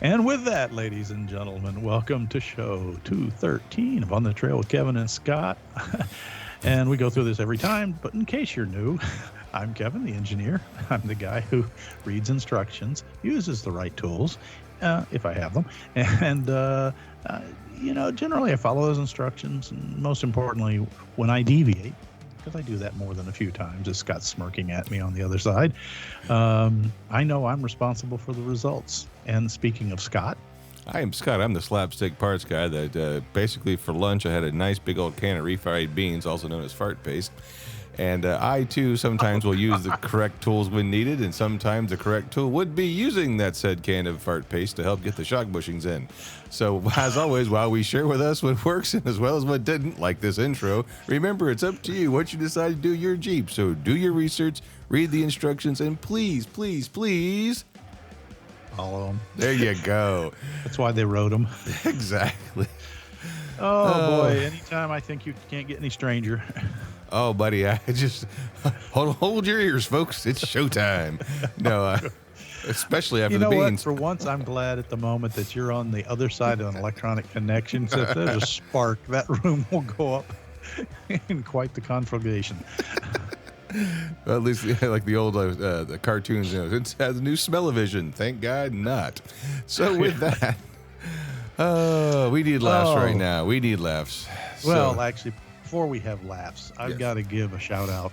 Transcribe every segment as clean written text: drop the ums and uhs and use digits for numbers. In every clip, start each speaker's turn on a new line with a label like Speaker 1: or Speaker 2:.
Speaker 1: And with that, ladies and gentlemen, welcome to show 213 of On the Trail with Kevin and Scott. And we go through this every time, but in case you're new, I'm Kevin, the engineer. I'm the guy who reads instructions, uses the right tools, if I have them, and, generally I follow those instructions. And most importantly, when I deviate, because I do that more than a few times, as Scott's smirking at me on the other side, I know I'm responsible for the results. And speaking of Scott,
Speaker 2: I am Scott. I'm the slapstick parts guy that basically for lunch I had a nice big old can of refried beans, also known as fart paste. And I, too, sometimes will use the correct tools when needed, and sometimes the correct tool would be using that said can of fart paste to help get the shock bushings in. So, as always, while we share with us what works and as well as what didn't, like this intro, remember, it's up to you what you decide to do your Jeep. So do your research, read the instructions, and please, please, please...
Speaker 1: follow them.
Speaker 2: There you go.
Speaker 1: That's why they wrote them.
Speaker 2: Exactly.
Speaker 1: Oh, boy. Anytime I think you can't get any stranger.
Speaker 2: Oh, buddy, I just hold your ears, folks. It's showtime. No, especially after the beans.
Speaker 1: For once, I'm glad at the moment that you're on the other side of an electronic connection. So if there's a spark, that room will go up in quite the conflagration.
Speaker 2: Well, at least like the old the cartoons, it has a new smell-o-vision. Thank God not. So with that, we need laughs right now. We need laughs.
Speaker 1: Well, actually, before we have laughs, I've got to give a shout out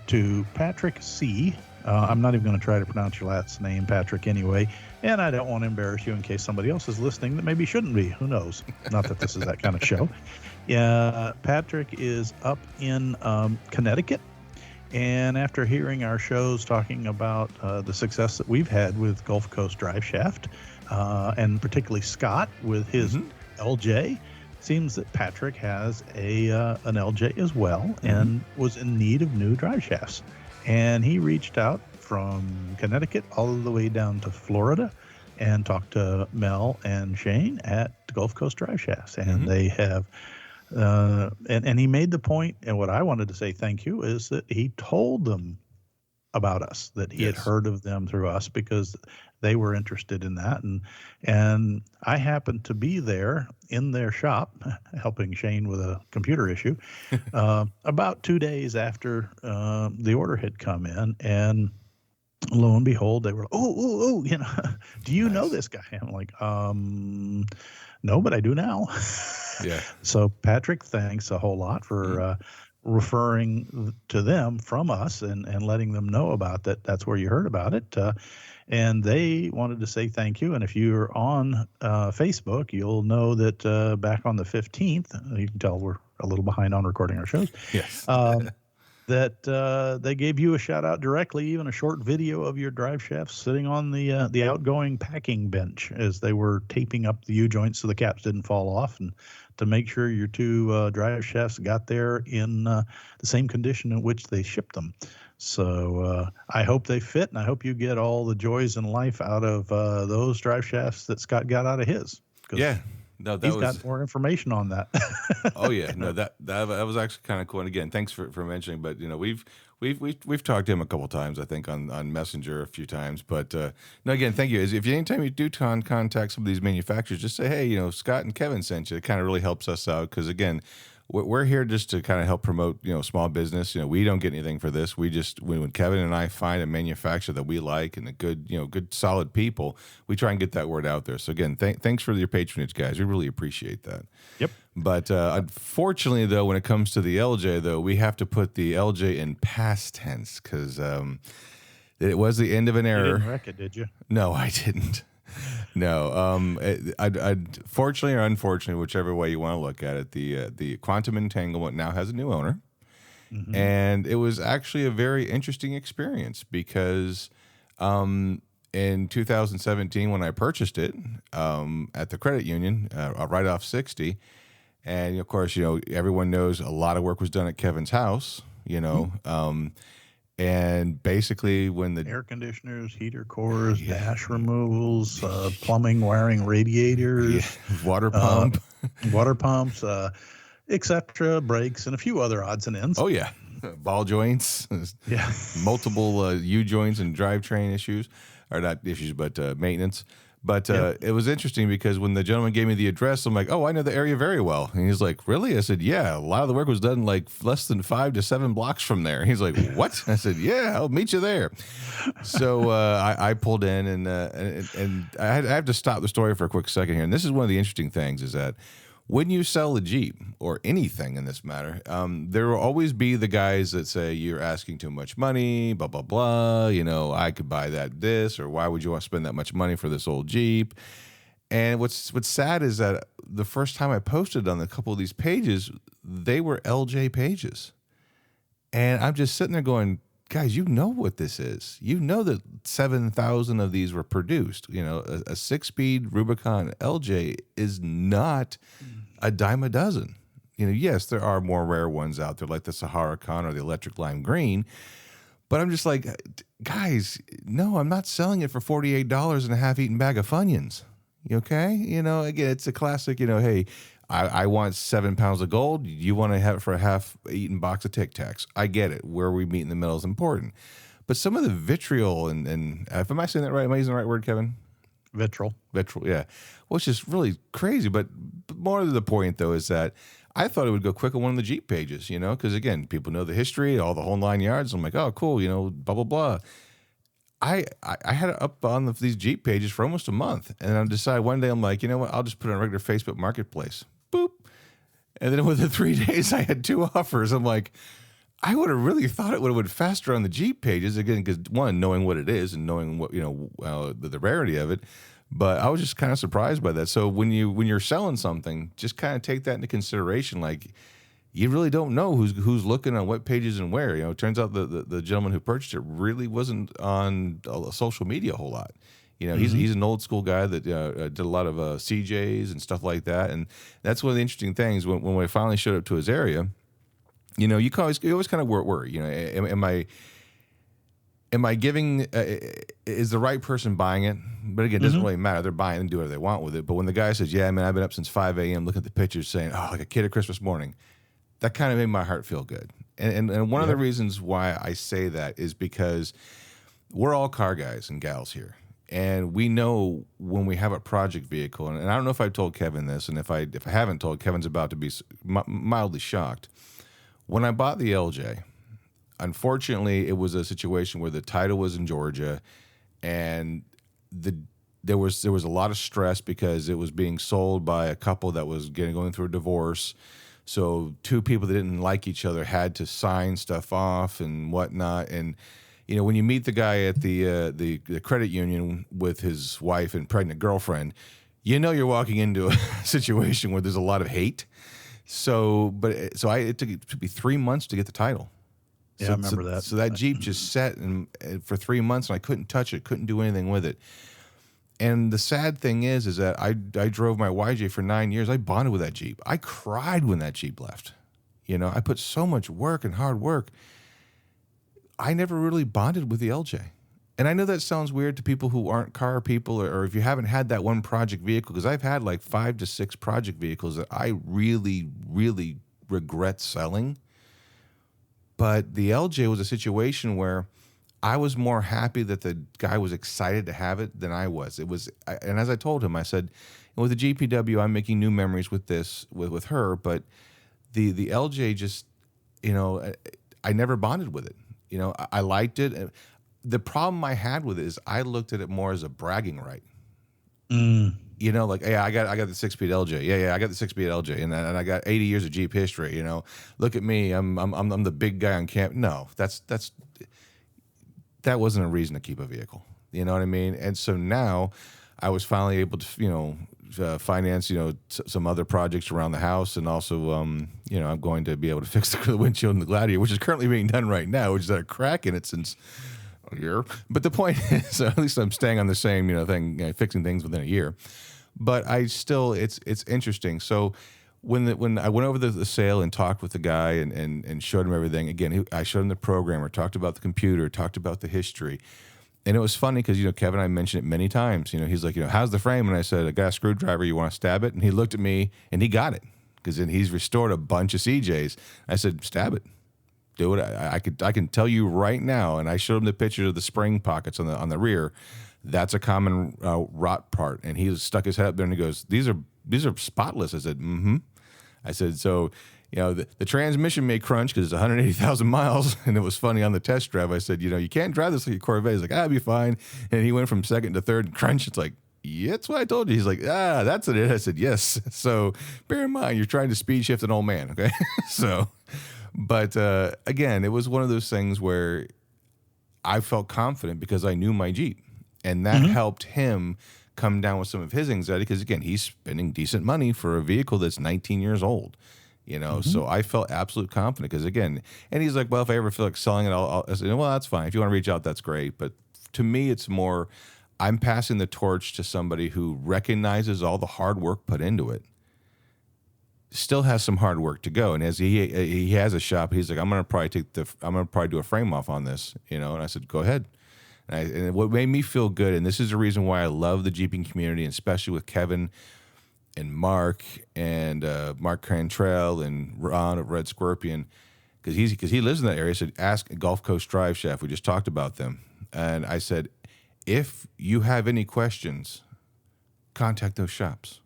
Speaker 1: to Patrick C. I'm not even going to try to pronounce your last name, Patrick, anyway. And I don't want to embarrass you in case somebody else is listening that maybe shouldn't be. Who knows? Not that this is that kind of show. Yeah, Patrick is up in Connecticut. And after hearing our shows talking about the success that we've had with Gulf Coast Drive Shaft, and particularly Scott with his LJ, seems that Patrick has an LJ as well and was in need of new drive shafts. And he reached out from Connecticut all the way down to Florida and talked to Mel and Shane at Gulf Coast Drive Shafts. And they have, and he made the point, and what I wanted to say thank you is that he told them about us, that he had heard of them through us because they were interested in that. And I happened to be there in their shop helping Shane with a computer issue about 2 days after the order had come in. And lo and behold, they were, do you know this guy? I'm like, no, but I do now.
Speaker 2: Yeah.
Speaker 1: So Patrick, thanks a whole lot for referring to them from us and letting them know about that. That's where you heard about it. And they wanted to say thank you. And if you're on Facebook, you'll know that back on the 15th, you can tell we're a little behind on recording our shows.
Speaker 2: Yes.
Speaker 1: That they gave you a shout out directly, even a short video of your drive shafts sitting on the outgoing packing bench as they were taping up the U-joints so the caps didn't fall off, and to make sure your two drive shafts got there in the same condition in which they shipped them. So I hope they fit, and I hope you get all the joys in life out of those drive shafts that Scott got out of his.
Speaker 2: Yeah. No,
Speaker 1: he's got more information on that.
Speaker 2: Oh yeah, no, that was actually kind of cool. And again, thanks for mentioning. But we've talked to him a couple times, I think, on Messenger a few times. But no, again, thank you. If anytime you do contact some of these manufacturers, just say, hey, Scott and Kevin sent you. It kind of really helps us out because again, we're here just to kind of help promote, small business. We don't get anything for this. We just, when Kevin and I find a manufacturer that we like and a good solid people, we try and get that word out there. So again, thanks for your patronage, guys. We really appreciate that.
Speaker 1: Yep.
Speaker 2: But unfortunately, though, when it comes to the LJ, though, we have to put the LJ in past tense because it was the end of an era.
Speaker 1: You didn't wreck it, did you?
Speaker 2: No, I didn't. No, I fortunately or unfortunately, whichever way you want to look at it, the Quantum Entanglement now has a new owner, and it was actually a very interesting experience because in 2017 when I purchased it at the credit union, right off 60, and of course everyone knows a lot of work was done at Kevin's house, and basically when the
Speaker 1: air conditioners, heater cores, dash removals, plumbing, wiring, radiators,
Speaker 2: water pump,
Speaker 1: water pumps, etc., brakes, and a few other odds and ends.
Speaker 2: Oh yeah, ball joints, multiple U joints and drivetrain issues. or not issues, but maintenance. But it was interesting because when the gentleman gave me the address, I'm like, oh, I know the area very well. And he's like, really? I said, yeah, a lot of the work was done like less than 5 to 7 blocks from there. He's like, what? I said, yeah, I'll meet you there. So I pulled in and I have to stop the story for a quick second here. And this is one of the interesting things is that when you sell a Jeep or anything in this matter, there will always be the guys that say you're asking too much money, blah, blah, blah. You know, I could buy this, or why would you want to spend that much money for this old Jeep? And what's sad is that the first time I posted on a couple of these pages, they were LJ pages. And I'm just sitting there going, guys, you know what this is. You know that 7,000 of these were produced. You know, a 6-speed Rubicon LJ is not a dime a dozen. You know, yes, there are more rare ones out there like the Sahara Con or the Electric Lime Green. But I'm just like, guys, no, I'm not selling it for $48 and a half-eaten bag of Funyuns. You okay? You know, again, it's a classic, you know, hey, I want 7 pounds of gold. You want to have it for a half-eaten box of Tic Tacs. I get it. Where we meet in the middle is important. But some of the vitriol and am I saying that right? Am I using the right word, Kevin?
Speaker 1: Vitriol,
Speaker 2: yeah. Which is really crazy. But more to the point, though, is that I thought it would go quick on one of the Jeep pages, you know, because, again, people know the history, all the whole 9 yards. I'm like, oh, cool, you know, blah, blah, blah. I had it up on these Jeep pages for almost a month. And I decided one day, I'm like, you know what, I'll just put it on a regular Facebook Marketplace. Boop. And then within 3 days, I had 2 offers. I'm like, I would have really thought it would have went faster on the Jeep pages, again, because one, knowing what it is and knowing what, you know, the rarity of it. But I was just kind of surprised by that. So when you're selling something, just kind of take that into consideration. Like, you really don't know who's looking on what pages and where. You know, it turns out the gentleman who purchased it really wasn't on social media a whole lot. You know, he's an old school guy that did a lot of CJs and stuff like that. And that's one of the interesting things when we finally showed up to his area. You know, you always kind of worry. You know, am I giving? Is the right person buying it? But again, it doesn't really matter. They're buying and do whatever they want with it. But when the guy says, "Yeah, man, I've been up since 5 a.m. looking at the pictures, saying, oh, like a kid at Christmas morning," that kind of made my heart feel good. And one of the reasons why I say that is because we're all car guys and gals here. And we know when we have a project vehicle, and I don't know if I told Kevin this, and if I haven't told, Kevin's about to be mildly shocked. When I bought the LJ, unfortunately, it was a situation where the title was in Georgia, and there was a lot of stress because it was being sold by a couple that was going through a divorce. So 2 people that didn't like each other had to sign stuff off and whatnot, and you know, when you meet the guy at the credit union with his wife and pregnant girlfriend, you know you're walking into a situation where there's a lot of hate. So it took me 3 months to get the title.
Speaker 1: Yeah, I remember that.
Speaker 2: So that Jeep just sat for 3 months, and I couldn't touch it, couldn't do anything with it. And the sad thing is that I drove my YJ for 9 years. I bonded with that Jeep. I cried when that Jeep left. You know, I put so much work and hard work. I never really bonded with the LJ. And I know that sounds weird to people who aren't car people, or if you haven't had that one project vehicle, because I've had like 5 to 6 project vehicles that I really, really regret selling. But the LJ was a situation where I was more happy that the guy was excited to have it than I was. And as I told him, I said, with the GPW, I'm making new memories with this, with her, but the LJ just, you know, I never bonded with it. You know, I liked it. The problem I had with it is I looked at it more as a bragging right. You know, like, yeah, I got the 6-speed LJ. Yeah, I got the 6-speed LJ, and I got 80 years of Jeep history. You know, look at me. I'm the big guy on camp. No, that wasn't a reason to keep a vehicle. You know what I mean? And so now I was finally able to, you know, finance, you know, some other projects around the house, and also, you know, I'm going to be able to fix the windshield in the Gladiator, which is currently being done right now, which is a crack in it since a year. But the point is, at least I'm staying on the same, you know, thing, fixing things within a year. But I still, it's interesting. So when I went over the sale and talked with the guy and showed him everything, again, I showed him the programmer, talked about the computer, talked about the history. And it was funny because, you know, Kevin, I mentioned it many times. You know, he's like, you know, how's the frame? And I said, I got a screwdriver. You want to stab it? And he looked at me and he got it, because then he's restored a bunch of CJs. I said, stab it. Do it. I can tell you right now. And I showed him the pictures of the spring pockets on the rear That's a common rot part. And he stuck his head up there and he goes, these are spotless. I said, mm-hmm. I said, so, you know, the transmission may crunch because it's 180,000 miles. And it was funny on the test drive. I said, you know, you can't drive this like a Corvette. He's like, I'll be fine. And he went from second to third and crunch. It's like, yeah, that's what I told you. He's like, that's it. I said, yes. So bear in mind, you're trying to speed shift an old man. Okay. So, but again, it was one of those things where I felt confident because I knew my Jeep, and that helped him come down with some of his anxiety. Because again, he's spending decent money for a vehicle that's 19 years old, you know? So I felt absolute confident because again, and he's like, well, if I ever feel like selling it, I said, well, that's fine. If you want to reach out, that's great. But to me, it's more, I'm passing the torch to somebody who recognizes all the hard work put into it, still has some hard work to go. And as he has a shop, he's like, I'm going to probably do a frame off on this, you know? And I said, go ahead. And what made me feel good, and this is the reason why I love the Jeeping community, and especially with Kevin and Mark and Mark Cantrell and Ron of Red Scorpion, because he lives in that area. I said, ask Gulf Coast Drive Chef. We just talked about them. And I said, if you have any questions, contact those shops.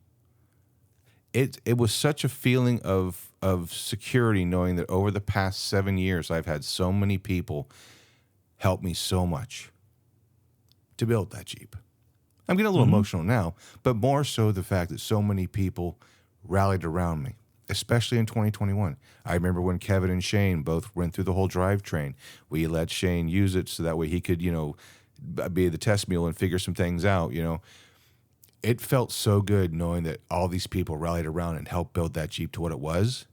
Speaker 2: It was such a feeling of security knowing that over the past 7 years, I've had so many people help me so much to build that Jeep. I'm getting a little emotional now, but more so the fact that so many people rallied around me, especially in 2021. I remember when Kevin and Shane both went through the whole drivetrain. We let Shane use it so that way he could, you know, be the test mule and figure some things out, you know. It felt so good knowing that all these people rallied around and helped build that Jeep to what it was.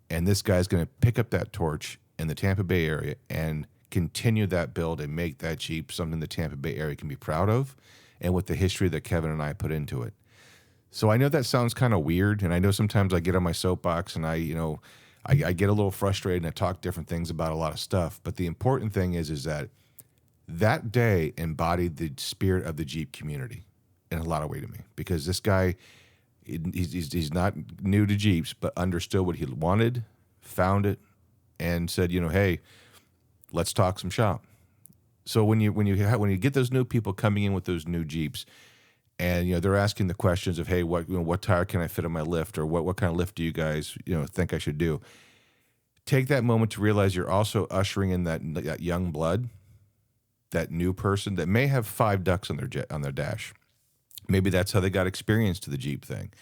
Speaker 2: And this guy's going to pick up that torch in the Tampa Bay area and continue that build and make that Jeep something the Tampa Bay area can be proud of, and with the history that Kevin and I put into it. So I know that sounds kind of weird, and I know sometimes I get on my soapbox and I get a little frustrated and I talk different things about a lot of stuff. But the important thing is that day embodied the spirit of the Jeep community in a lot of way to me, because this guy, he's not new to Jeeps, but understood what he wanted, found it, and said, you know, hey, let's talk some shop. So when you get those new people coming in with those new Jeeps, and you know they're asking the questions of, hey, what tire can I fit on my lift, or what kind of lift do you guys think I should do? Take that moment to realize you're also ushering in that young blood, that new person that may have 5 ducks on their dash. Maybe that's how they got experience to the Jeep thing.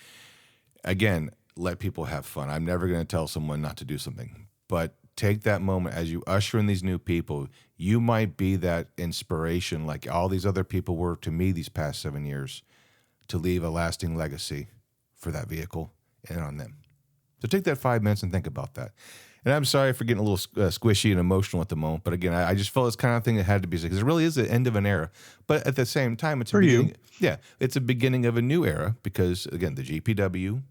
Speaker 2: Again, let people have fun. I'm never going to tell someone not to do something, but take that moment as you usher in these new people. You might be that inspiration like all these other people were to me these past 7 years, to leave a lasting legacy for that vehicle and on them. So take that 5 minutes and think about that. And I'm sorry for getting a little squishy and emotional at the moment, but again, I just felt this kind of thing that had to be said, because it really is the end of an era. But at the same time, it's it's a beginning of a new era, because again, the GPW.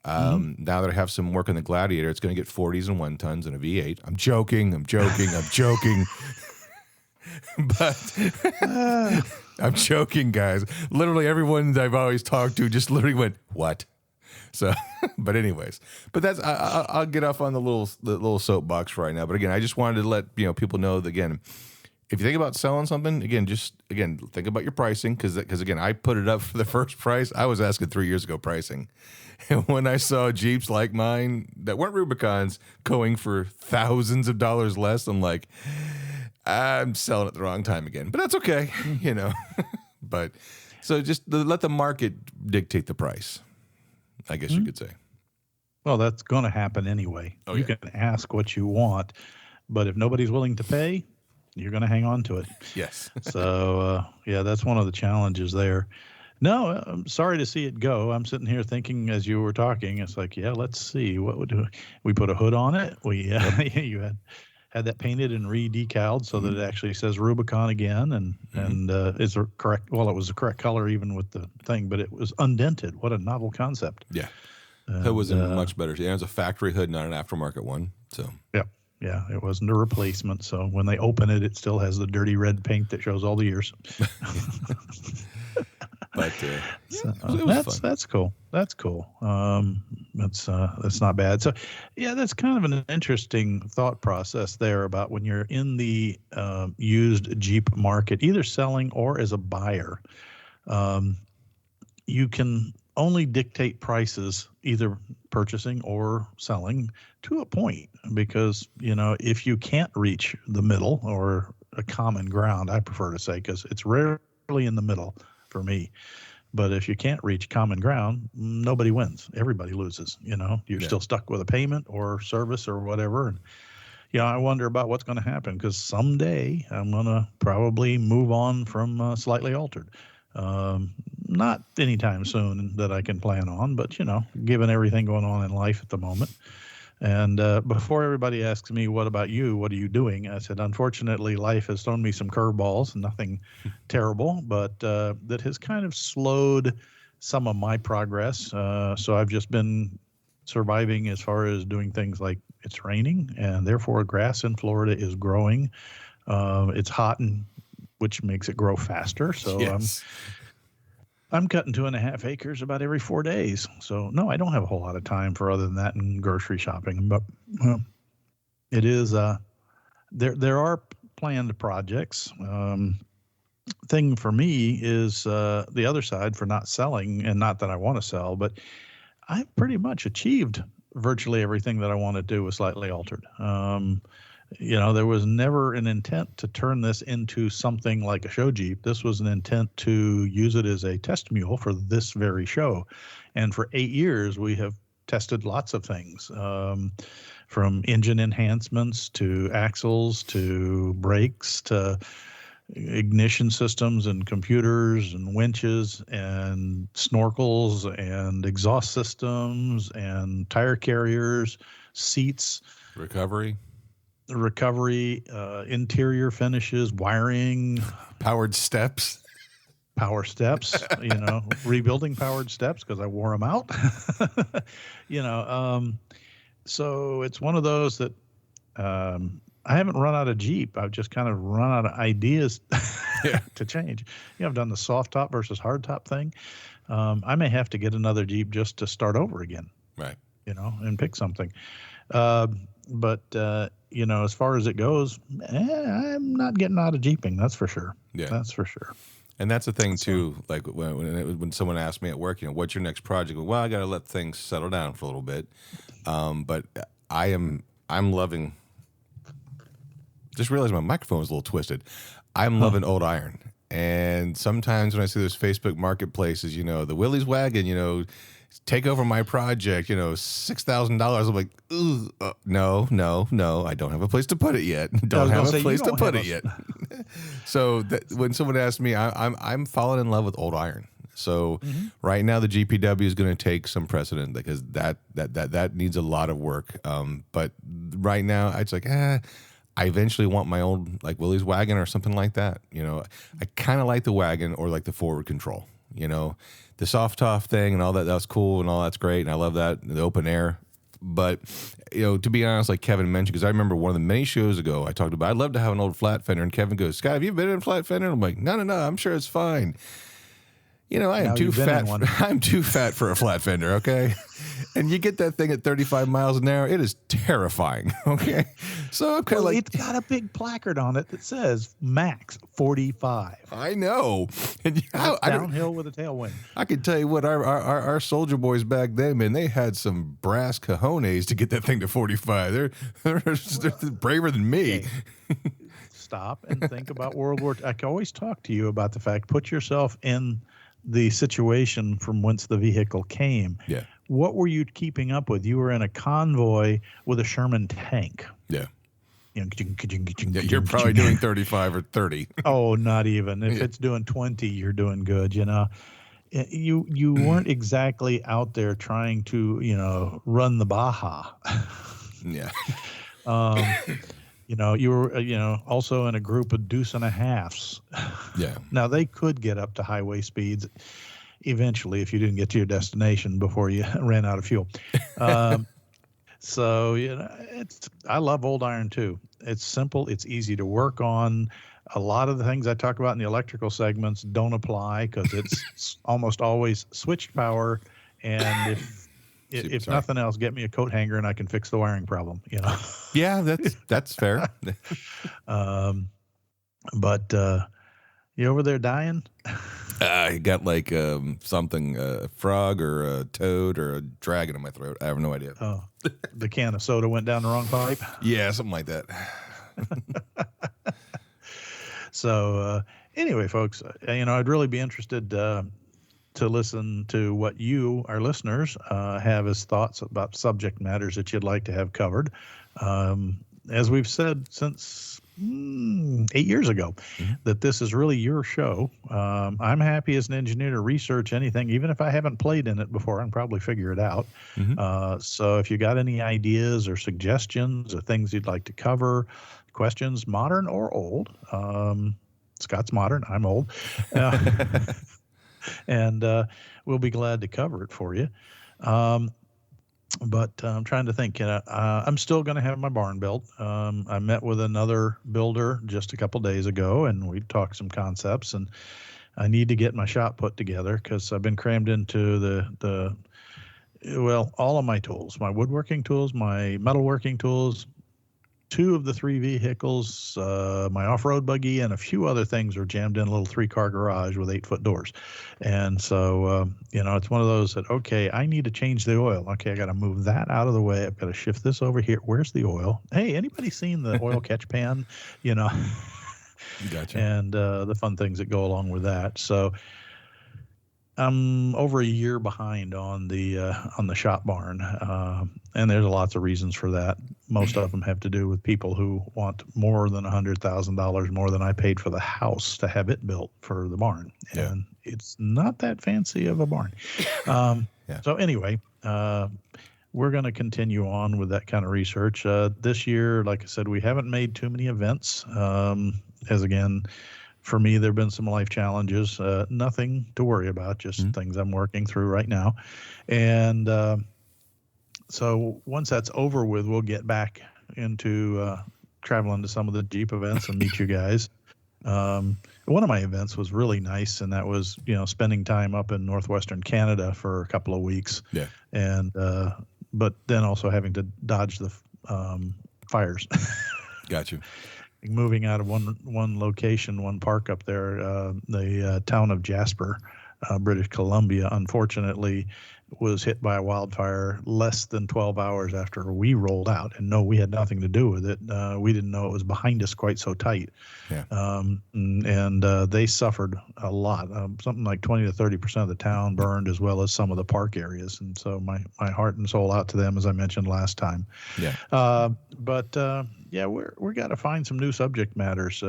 Speaker 2: Now that I have some work on the Gladiator, it's going to get 40s and 1 tons and a V8. I'm joking. But I'm joking, guys. Literally everyone that I've always talked to just literally went, what? So, but anyways, but that's, I'll get off on the little soapbox right now. But again, I just wanted to let people know that, again, if you think about selling something, again, think about your pricing, because again, I put it up for the first price. I was asking 3 years ago pricing. And when I saw Jeeps like mine that weren't Rubicons going for thousands of dollars less, I'm like, I'm selling at the wrong time again. But that's okay, But so just let the market dictate the price, I guess you could say.
Speaker 1: Well, that's going to happen anyway. You can ask what you want, but if nobody's willing to pay, you're going to hang on to it.
Speaker 2: Yes.
Speaker 1: So, that's one of the challenges there. No, I'm sorry to see it go. I'm sitting here thinking as you were talking, it's like, let's see, what would we put a hood on it? You had that painted and re-decaled so that it actually says Rubicon again, and is the correct. Well, it was the correct color even with the thing, but it was undented. What a novel concept.
Speaker 2: Yeah, hood was much better. It was a factory hood, not an aftermarket one. So
Speaker 1: yeah, it wasn't a replacement. So when they open it, it still has the dirty red paint that shows all the years.
Speaker 2: But
Speaker 1: So,
Speaker 2: it was fun.
Speaker 1: that's cool. That's cool. That's not bad. So, yeah, that's kind of an interesting thought process there about when you're in the used Jeep market, either selling or as a buyer. Um, you can only dictate prices, either purchasing or selling, to a point, because if you can't reach the middle or a common ground, I prefer to say, because it's rarely in the middle for me. But if you can't reach common ground, nobody wins. Everybody loses. You're still stuck with a payment or service or whatever. And I wonder about what's going to happen, because someday I'm going to probably move on from Slightly Altered. Not anytime soon that I can plan on, but given everything going on in life at the moment. And before everybody asks me, what about you? What are you doing? I said, unfortunately, life has thrown me some curveballs, nothing terrible, but that has kind of slowed some of my progress. So I've just been surviving as far as doing things like it's raining, and therefore grass in Florida is growing. It's hot, which makes it grow faster. So
Speaker 2: Yes.
Speaker 1: I'm cutting 2.5 acres about every 4 days. So no, I don't have a whole lot of time for other than that and grocery shopping. But it is there are planned projects. Thing for me is the other side for not selling, and not that I want to sell, but I've pretty much achieved virtually everything that I want to do with Slightly Altered. There was never an intent to turn this into something like a show Jeep. This was an intent to use it as a test mule for this very show. And for 8 years, we have tested lots of things, from engine enhancements to axles to brakes to ignition systems and computers and winches and snorkels and exhaust systems and tire carriers, seats,
Speaker 2: Recovery,
Speaker 1: interior finishes, wiring,
Speaker 2: powered steps.
Speaker 1: power steps, rebuilding powered steps because I wore them out. So it's one of those that I haven't run out of Jeep. I've just kind of run out of ideas to change. I've done the soft top versus hard top thing. I may have to get another Jeep just to start over again.
Speaker 2: Right.
Speaker 1: And pick something. But as far as it goes, I'm not getting out of Jeeping. That's for sure.
Speaker 2: Yeah.
Speaker 1: That's for sure.
Speaker 2: And that's the thing too. Like when someone asked me at work, what's your next project? Well, I got to let things settle down for a little bit. But I'm loving. Just realized my microphone was a little twisted. I'm loving old iron. And sometimes when I see those Facebook marketplaces, the Willys wagon, take over my project, $6,000. I'm like, no, I don't have a place to put it yet. Don't have a place to put it yet. So when someone asks me, I'm falling in love with old iron. So right now the GPW is going to take some precedent because that needs a lot of work. But right now it's like, I eventually want my old like Willys wagon or something like that. I kind of like the wagon or like the forward control. The soft top thing and all that. That's cool and all that's great, and I love that, the open air. But to be honest, like Kevin mentioned, because I remember one of the many shows ago I talked about I'd love to have an old flat fender, and Kevin goes, "Scott, have you been in a flat fender?" I'm like, no, I'm sure it's fine. I am too fat. I'm too fat for a flat fender, okay? And you get that thing at 35 miles an hour, it is terrifying, okay? So I'm kind of like,
Speaker 1: it's got a big placard on it that says max 45.
Speaker 2: I know. And
Speaker 1: downhill with a tailwind.
Speaker 2: I can tell you what, our soldier boys back then, man, they had some brass cojones to get that thing to 45. They're braver than me.
Speaker 1: Okay. Stop and think about World War II. I can always talk to you about the fact, put yourself in the situation from whence the vehicle came.
Speaker 2: Yeah.
Speaker 1: What were you keeping up with? You were in a convoy with a Sherman tank.
Speaker 2: Yeah. You're probably doing 35 or 30.
Speaker 1: Oh, not even. If it's doing 20, you're doing good, You weren't exactly out there trying to, run the Baja.
Speaker 2: Yeah.
Speaker 1: You were, also in a group of deuce and a halves.
Speaker 2: Yeah.
Speaker 1: Now they could get up to highway speeds eventually if you didn't get to your destination before you ran out of fuel. So I love old iron too. It's simple. It's easy to work on. A lot of the things I talk about in the electrical segments don't apply because it's almost always switched power. And if
Speaker 2: Sorry.
Speaker 1: nothing else, get me a coat hanger and I can fix the wiring problem, you know?
Speaker 2: Yeah, that's fair.
Speaker 1: But you over there dying?
Speaker 2: I got like something, a frog or a toad or a dragon in my throat. I have no idea.
Speaker 1: Oh, the can of soda went down the wrong pipe.
Speaker 2: Yeah, something like that.
Speaker 1: So anyway, folks, I'd really be interested to listen to what you, our listeners, have as thoughts about subject matters that you'd like to have covered. As we've said since 8 years ago, that this is really your show. I'm happy as an engineer to research anything, even if I haven't played in it before. I can probably figure it out. So if you got any ideas or suggestions or things you'd like to cover, questions, modern or old, Scott's modern, I'm old, and we'll be glad to cover it for you. But I'm trying to think. I'm still going to have my barn built. I met with another builder just a couple days ago, and we talked some concepts. And I need to get my shop put together because I've been crammed into all of my tools, my woodworking tools, my metalworking tools, 2 of the 3 vehicles, my off-road buggy, and a few other things are jammed in a little 3-car garage with 8-foot doors. And so, it's one of those that, okay, I need to change the oil. Okay, I got to move that out of the way. I've got to shift this over here. Where's the oil? Hey, anybody seen the oil catch pan?
Speaker 2: Gotcha.
Speaker 1: And the fun things that go along with that. So I'm over a year behind on the shop barn, and there's lots of reasons for that. Most of them have to do with people who want more than $100,000 more than I paid for the house to have it built for the barn, and it's not that fancy of a barn. So anyway, we're going to continue on with that kind of research. This year, like I said, we haven't made too many events, as again. For me, there have been some life challenges, nothing to worry about, just things I'm working through right now. And so once that's over with, we'll get back into traveling to some of the Jeep events and meet you guys. One of my events was really nice, and that was, spending time up in northwestern Canada for a couple of weeks. Yeah. And but then also having to dodge the fires.
Speaker 2: Got you.
Speaker 1: Moving out of one location, one park up there, the town of Jasper, British Columbia, unfortunately was hit by a wildfire less than 12 hours after we rolled out. And no, we had nothing to do with it. We didn't know it was behind us quite so tight. Yeah. And they suffered a lot. Something like 20 to 30% of the town burned, as well as some of the park areas. And so my heart and soul out to them, as I mentioned last time. Yeah. We're got to find some new subject matters.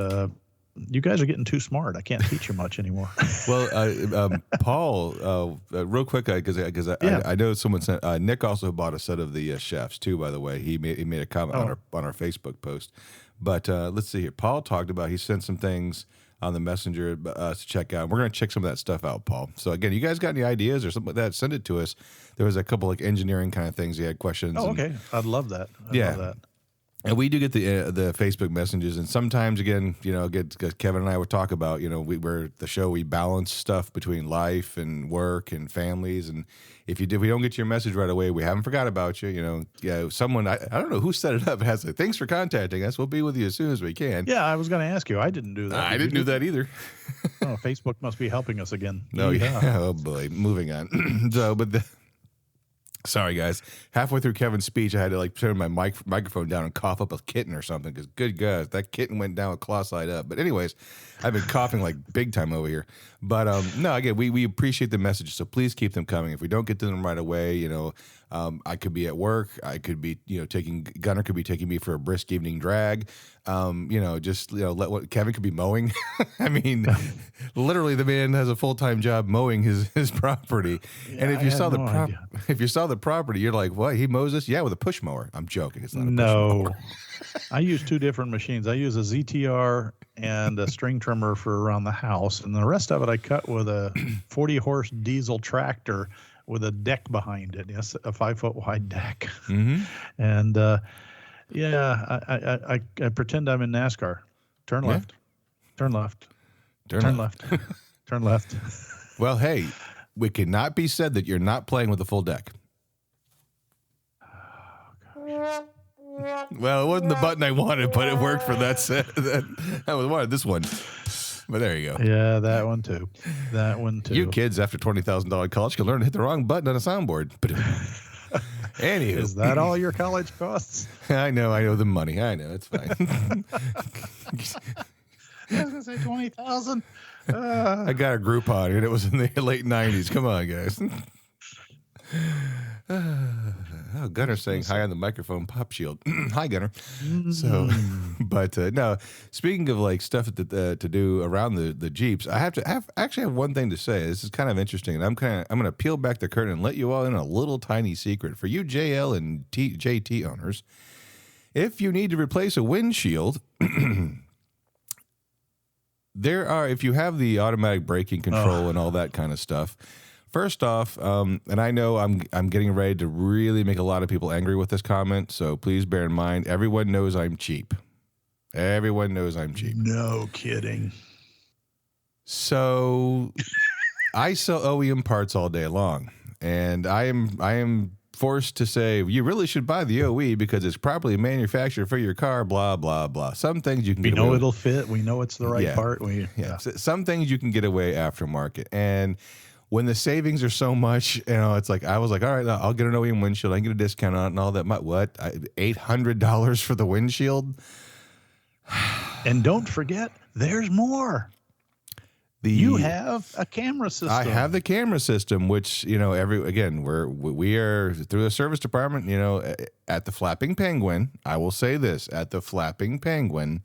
Speaker 1: You guys are getting too smart. I can't teach you much anymore.
Speaker 2: Well, Paul, real quick, because I know someone sent. Nick also bought a set of the chefs too. By the way, he made a comment on our Facebook post. But let's see here. Paul talked about he sent some things on the messenger to check out. We're going to check some of that stuff out, Paul. So again, you guys got any ideas or something like that? Send it to us. There was a couple like engineering kind of things. He had questions.
Speaker 1: Oh, okay. I'd love that. Love that.
Speaker 2: And we do get the Facebook messages, and sometimes again, Kevin and I would talk about, we're the show, we balance stuff between life and work and families, and if we don't get your message right away, we haven't forgot about you. Someone I don't know who set it up has thanks for contacting us. We'll be with you as soon as we can.
Speaker 1: Yeah, I was going to ask you. I didn't do that.
Speaker 2: I didn't do that either.
Speaker 1: Facebook must be helping us again.
Speaker 2: No, yeah. Oh boy, moving on. Sorry, guys. Halfway through Kevin's speech, I had to turn my microphone down and cough up a kitten or something because, good God, that kitten went down with claw side up. But anyways, I've been coughing like big time over here. But no, again, we appreciate the messages, so please keep them coming. If we don't get to them right away, I could be at work. I could be, Gunner could be taking me for a brisk evening drag. Kevin could be mowing. I mean, literally, the man has a full-time job mowing his property. Yeah, and if you saw the property, you're like, what? He mows this? Yeah, with a push mower. I'm joking. It's not a push mower.
Speaker 1: I use 2 different machines. I use a ZTR and a string trimmer for around the house, and the rest of it I cut with a 40-horse diesel tractor with a deck behind it. Yes, a 5-foot wide deck. Mm-hmm. And I pretend I'm in NASCAR. Turn left. Turn left.
Speaker 2: Turn left.
Speaker 1: Turn left.
Speaker 2: Well, hey, it cannot be said that you're not playing with a full deck. Well, it wasn't the button I wanted, but it worked for that set. I wanted this one. But there you go.
Speaker 1: Yeah, that one too.
Speaker 2: You kids after $20,000 college can learn to hit the wrong button on a soundboard. But anywho.
Speaker 1: Is that all your college costs?
Speaker 2: I know the money. I know, it's fine.
Speaker 1: I was going to say 20,000.
Speaker 2: I got a Groupon and it was in the late 90s. Come on, guys. Oh, Gunner's saying hi on the microphone, Pop Shield. Hi, Gunner. So, but no, speaking of like stuff to do around the Jeeps, I actually have one thing to say. This is kind of interesting, and I'm going to peel back the curtain and let you all in on a little tiny secret for you JL and JT owners. If you need to replace a windshield, if you have the automatic braking control and all that kind of stuff. First off, and I know I'm getting ready to really make a lot of people angry with this comment, so please bear in mind, everyone knows I'm cheap. Everyone knows I'm cheap.
Speaker 1: No kidding.
Speaker 2: So I sell OEM parts all day long, and I am forced to say you really should buy the OE because it's properly manufactured for your car, blah, blah, blah. Some things you can
Speaker 1: get away with. We know it'll fit. We know it's the right part.
Speaker 2: Some things you can get away aftermarket. And when the savings are so much, it's like, I was like, all right, I'll get an OEM windshield. I can get a discount on it and all that. What? $800 for the windshield?
Speaker 1: And don't forget, there's more. You have a camera system.
Speaker 2: I have the camera system, which, we are through the service department, at the Flapping Penguin. I will say this, at the Flapping Penguin,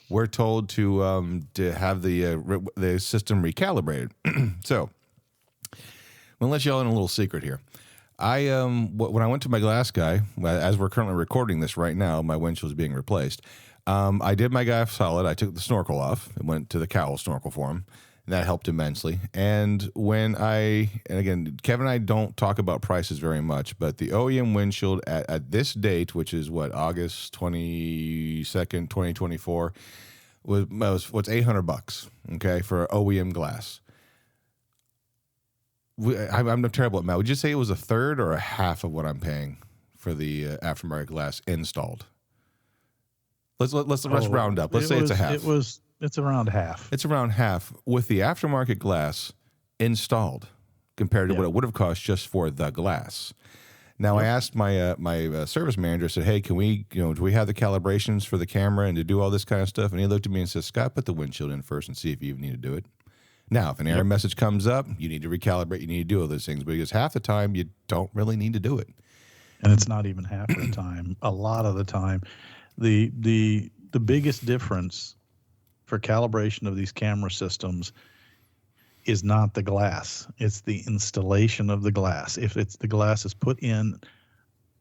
Speaker 2: we're told to have the system recalibrated. So, I'm going to let you all in a little secret here. When I went to my glass guy, as we're currently recording this right now, my windshield is being replaced. I did my guy solid. I took the snorkel off and went to the cowl snorkel for him. And that helped immensely. And again, Kevin and I don't talk about prices very much, but the OEM windshield at this date, which is August 22nd, 2024, was what's $800, okay, for OEM glass. I'm terrible at math. Would you say it was a third or a half of what I'm paying for the aftermarket glass installed? Let's round up. Let's say it's a half.
Speaker 1: It's around half.
Speaker 2: It's around half with the aftermarket glass installed compared to what it would have cost just for the glass. Now I asked my service manager. I said, "Hey, can we, do we have the calibrations for the camera and to do all this kind of stuff?" And he looked at me and said, "Scott, put the windshield in first and see if you even need to do it." Now, if an error message comes up, you need to recalibrate. You need to do all those things, because half the time you don't really need to do it.
Speaker 1: And it's not even half of the time. A lot of the time, the biggest difference for calibration of these camera systems is not the glass. It's the installation of the glass. If the glass is put in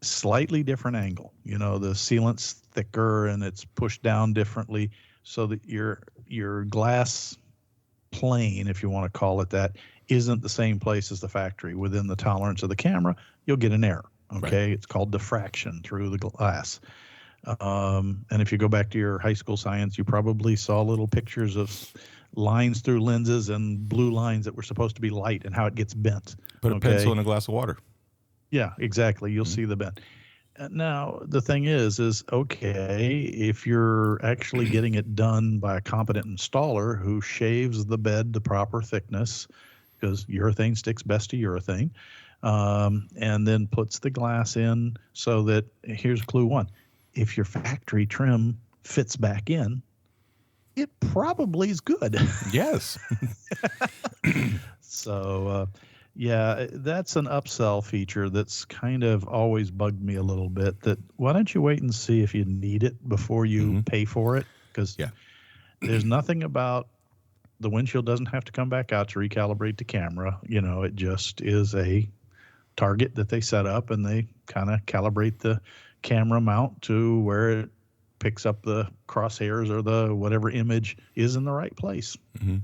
Speaker 1: slightly different angle, the sealant's thicker and it's pushed down differently, so that your glass plane, if you want to call it that, isn't the same place as the factory within the tolerance of the camera, you'll get an error. Okay. Right. It's called diffraction through the glass. And if you go back to your high school science, you probably saw little pictures of lines through lenses and blue lines that were supposed to be light and how it gets bent.
Speaker 2: Put a pencil in a glass of water.
Speaker 1: Yeah, exactly. You'll see the bend. Now, the thing is okay, if you're actually getting it done by a competent installer who shaves the bed the proper thickness, because urethane sticks best to urethane, and then puts the glass in so that, here's clue one, if your factory trim fits back in, it probably is good.
Speaker 2: Yes.
Speaker 1: So, that's an upsell feature that's kind of always bugged me a little bit. That why don't you wait and see if you need it before you pay for it? Because there's nothing about the windshield doesn't have to come back out to recalibrate the camera. It just is a target that they set up, and they kind of calibrate the camera mount to where it picks up the crosshairs or the whatever image is in the right place.
Speaker 2: Mm-hmm.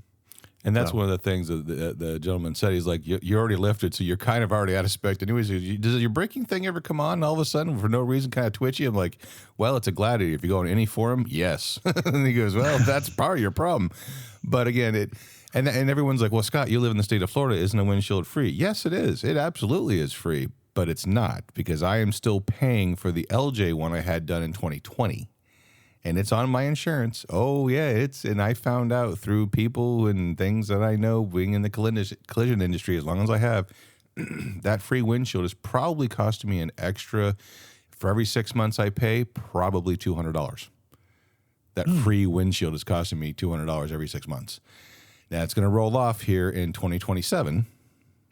Speaker 2: And that's
Speaker 1: So-
Speaker 2: one of the things that the gentleman said. He's like, you already lifted, so you're kind of already out of spec. Anyways, does your braking thing ever come on all of a sudden for no reason, kind of twitchy? I'm like, well, it's a Gladiator. If you go in any forum, yes. And he goes, well, that's part of your problem. But again, and everyone's like, well, Scott, you live in the state of Florida. Isn't a windshield free? Yes, it is. It absolutely is free, but it's not, because I am still paying for the LJ one I had done in 2020. And it's on my insurance. Oh yeah, and I found out through people and things that I know, being in the collision industry as long as I have, that free windshield is probably costing me an extra, for every 6 months I pay, probably $200. That free windshield is costing me $200 every 6 months. Now it's going to roll off here in 2027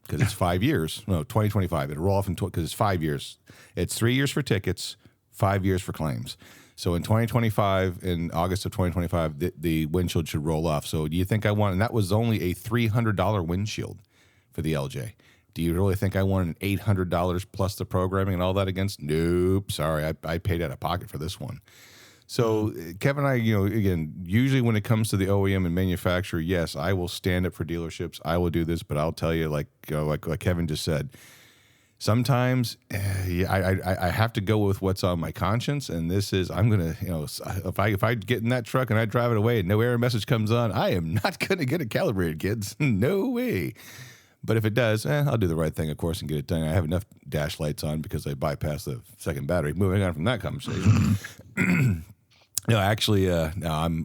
Speaker 2: because it's 5 years. No, 2025. It'll roll off because it's 5 years. It's 3 years for tickets, 5 years for claims. So in 2025, in August of 2025, the windshield should roll off. So do you think I want, and that was only a $300 windshield for the LJ. Do you really think I want an $800 plus the programming and all that against? Nope. Sorry, I paid out of pocket for this one. So Kevin and I, again, usually when it comes to the OEM and manufacturer, yes, I will stand up for dealerships. I will do this, but I'll tell you, like Kevin just said, sometimes I have to go with what's on my conscience, and this is, I'm gonna, if I get in that truck and I drive it away and no error message comes on, I am not gonna get it calibrated, kids. No way. But if it does, I'll do the right thing, of course, and get it done. I have enough dash lights on because I bypassed the second battery. Moving on from that conversation. No, actually, I'm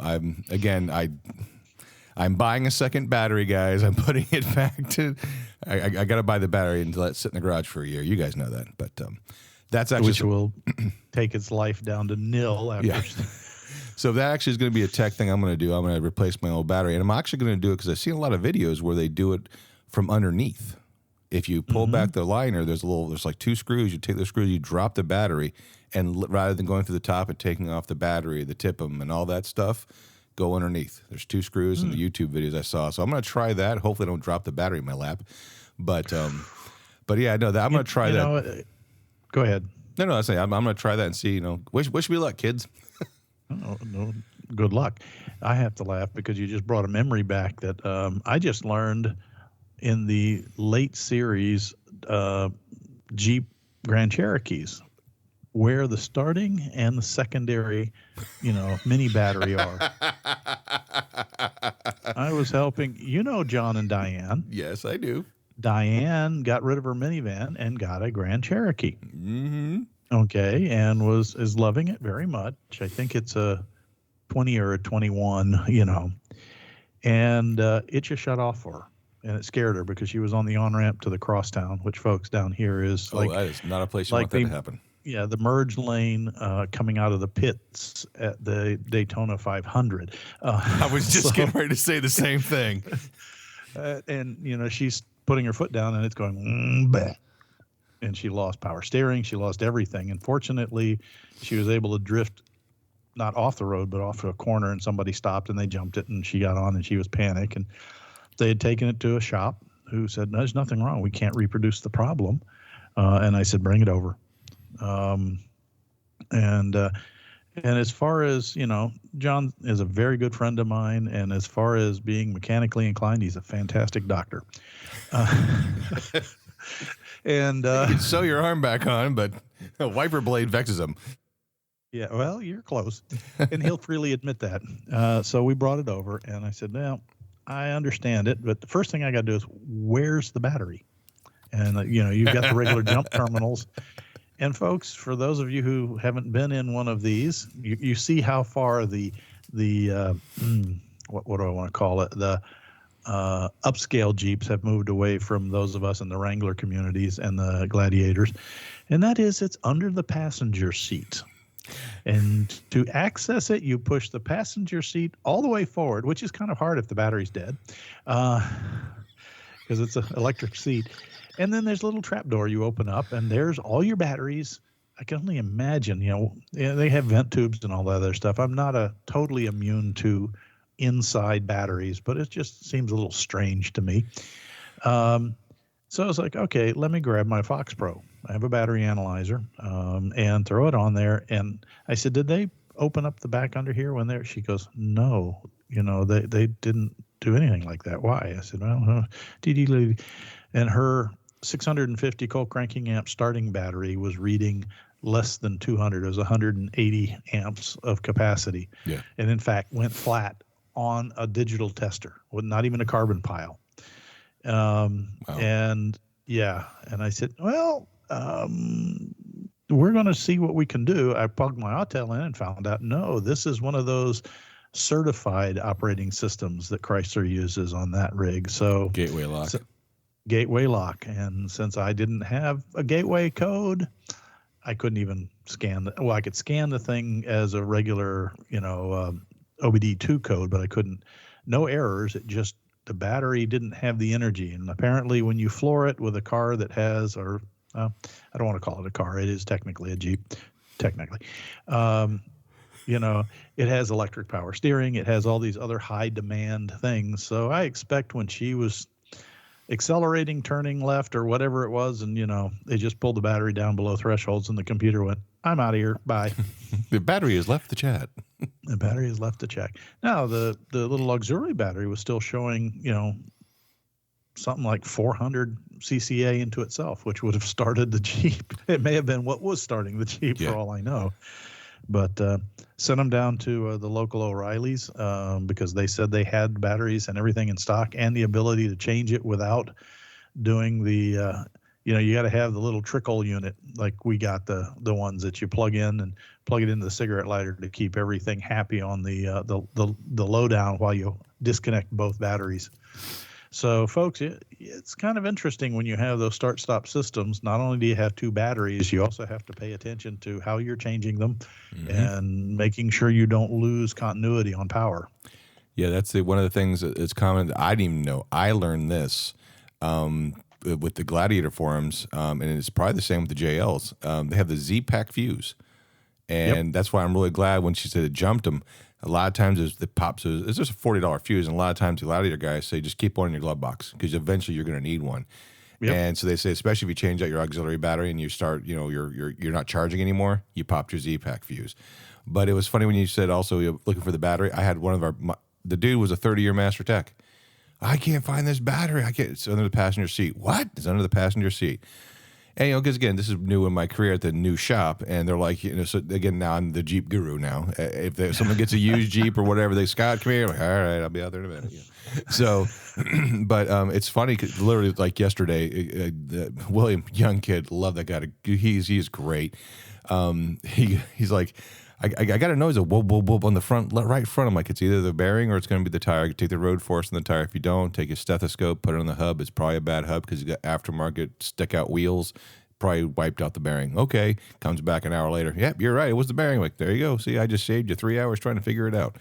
Speaker 2: buying a second battery, guys. I'm putting it back to. I got to buy the battery and let it sit in the garage for a year. You guys know that, but that's actually
Speaker 1: which will take its life down to nil after.
Speaker 2: Yeah. So that actually is going to be a tech thing I'm going to do. I'm going to replace my old battery, and I'm actually going to do it because I've seen a lot of videos where they do it from underneath. If you pull back the liner, there's like two screws. You take the screws, you drop the battery, and rather than going through the top and taking off the battery, the TIPM and all that stuff, go underneath. There's two screws in the YouTube videos I saw. So I'm going to try that. Hopefully I don't drop the battery in my lap. But yeah, no, I'm going to try that.
Speaker 1: Go ahead.
Speaker 2: No, I say I'm going to try that and see, wish me luck, kids.
Speaker 1: No, good luck. I have to laugh because you just brought a memory back that I just learned in the late series Jeep Grand Cherokees, where the starting and the secondary, mini battery are. I was helping, John and Diane.
Speaker 2: Yes, I do.
Speaker 1: Diane got rid of her minivan and got a Grand Cherokee.
Speaker 2: Mm-hmm.
Speaker 1: Okay, and is loving it very much. I think it's a 20 or a 21, and it just shut off for her. And it scared her because she was on the on-ramp to the crosstown, which, folks, down here is
Speaker 2: that is not a place you want that to happen.
Speaker 1: Yeah, the merge lane coming out of the pits at the Daytona 500.
Speaker 2: I was just getting ready to say the same thing.
Speaker 1: And, she's putting her foot down, and it's going, bah. And she lost power steering. She lost everything. And fortunately, she was able to drift not off the road, but off to a corner, and somebody stopped, and they jumped it, and she got on, and she was panicked. And they had taken it to a shop who said, no, there's nothing wrong. We can't reproduce the problem. And I said, bring it over. And as far as, John is a very good friend of mine. And as far as being mechanically inclined, he's a fantastic doctor. And
Speaker 2: you can sew your arm back on, but a wiper blade vexes him.
Speaker 1: Yeah, well, you're close. And he'll freely admit that. So we brought it over, and I said, well, I understand it, but the first thing I got to do is, where's the battery? And, you've got the regular jump terminals. And folks, for those of you who haven't been in one of these, you see how far the what do I want to call it? The upscale Jeeps have moved away from those of us in the Wrangler communities and the Gladiators. And that is, it's under the passenger seat. And to access it, you push the passenger seat all the way forward, which is kind of hard if the battery's dead, because it's an electric seat. And then there's a little trap door you open up, and there's all your batteries. I can only imagine, they have vent tubes and all that other stuff. I'm not totally immune to inside batteries, but it just seems a little strange to me. So I was like, okay, let me grab my Fox Pro. I have a battery analyzer, and throw it on there. And I said, did they open up the back under here when she goes, no, they didn't do anything like that. Why? I said, well, and her 650 Colt cranking amp starting battery was reading less than 200. It was 180 amps of capacity.
Speaker 2: Yeah.
Speaker 1: And in fact, went flat on a digital tester with not even a carbon pile.
Speaker 2: Wow.
Speaker 1: And yeah. And I said, well, we're going to see what we can do. I plugged my Autel in and found out, no, this is one of those certified operating systems that Chrysler uses on that rig. So
Speaker 2: gateway lock.
Speaker 1: Gateway lock. And since I didn't have a gateway code, I couldn't even scan. I could scan the thing as a regular, OBD2 code, but I couldn't. No errors. It just, the battery didn't have the energy. And apparently when you floor it with a car that has, or I don't want to call it a car, it is technically a Jeep, technically. It has electric power steering. It has all these other high demand things. So I expect when she was accelerating, turning left or whatever it was, and they just pulled the battery down below thresholds and the computer went, I'm out of here, bye.
Speaker 2: The battery has left the chat.
Speaker 1: The battery has left the check. Now the little auxiliary battery was still showing something like 400 CCA into itself, which would have started the Jeep. It may have been what was starting the Jeep for all I know. But sent them down to the local O'Reilly's because they said they had batteries and everything in stock and the ability to change it without doing the, you got to have the little trickle unit like we got the ones that you plug in and plug it into the cigarette lighter to keep everything happy on the lowdown while you disconnect both batteries. So, folks, it's kind of interesting when you have those start-stop systems. Not only do you have two batteries, you also have to pay attention to how you're changing them and making sure you don't lose continuity on power.
Speaker 2: Yeah, that's one of the things that's common. I didn't even know. I learned this with the Gladiator forums, and it's probably the same with the JLs. They have the Z-Pack fuse, and that's why I'm really glad when she said it jumped them. A lot of times it's just a $40 fuse, and a lot of times the Gladiator guys say just keep one in your glove box because eventually you're going to need one. Yep. And so they say, especially if you change out your auxiliary battery and you start, you're not charging anymore, you popped your Z-Pack fuse. But it was funny when you said also you're looking for the battery. I had one of the dude was a 30-year master tech. I can't find this battery. It's under the passenger seat. What? It's under the passenger seat. And, because, again, this is new in my career at the new shop. And they're like, so again, now I'm the Jeep guru now. If someone gets a used Jeep or whatever, they, Scott, come here. I'm like, all right, I'll be out there in a minute. Yeah. So, but it's funny because literally like yesterday, William, young kid, love that guy. He's great. He's like, I got to know. He's a whoop, whoop, whoop on the front, right front. I'm like, it's either the bearing or it's going to be the tire. Take the road force on the tire. If you don't, take your stethoscope, put it on the hub. It's probably a bad hub because you got aftermarket stick-out wheels. Probably wiped out the bearing. Okay, comes back an hour later. Yep, you're right. It was the bearing. I'm like, there you go. See, I just saved you 3 hours trying to figure it out.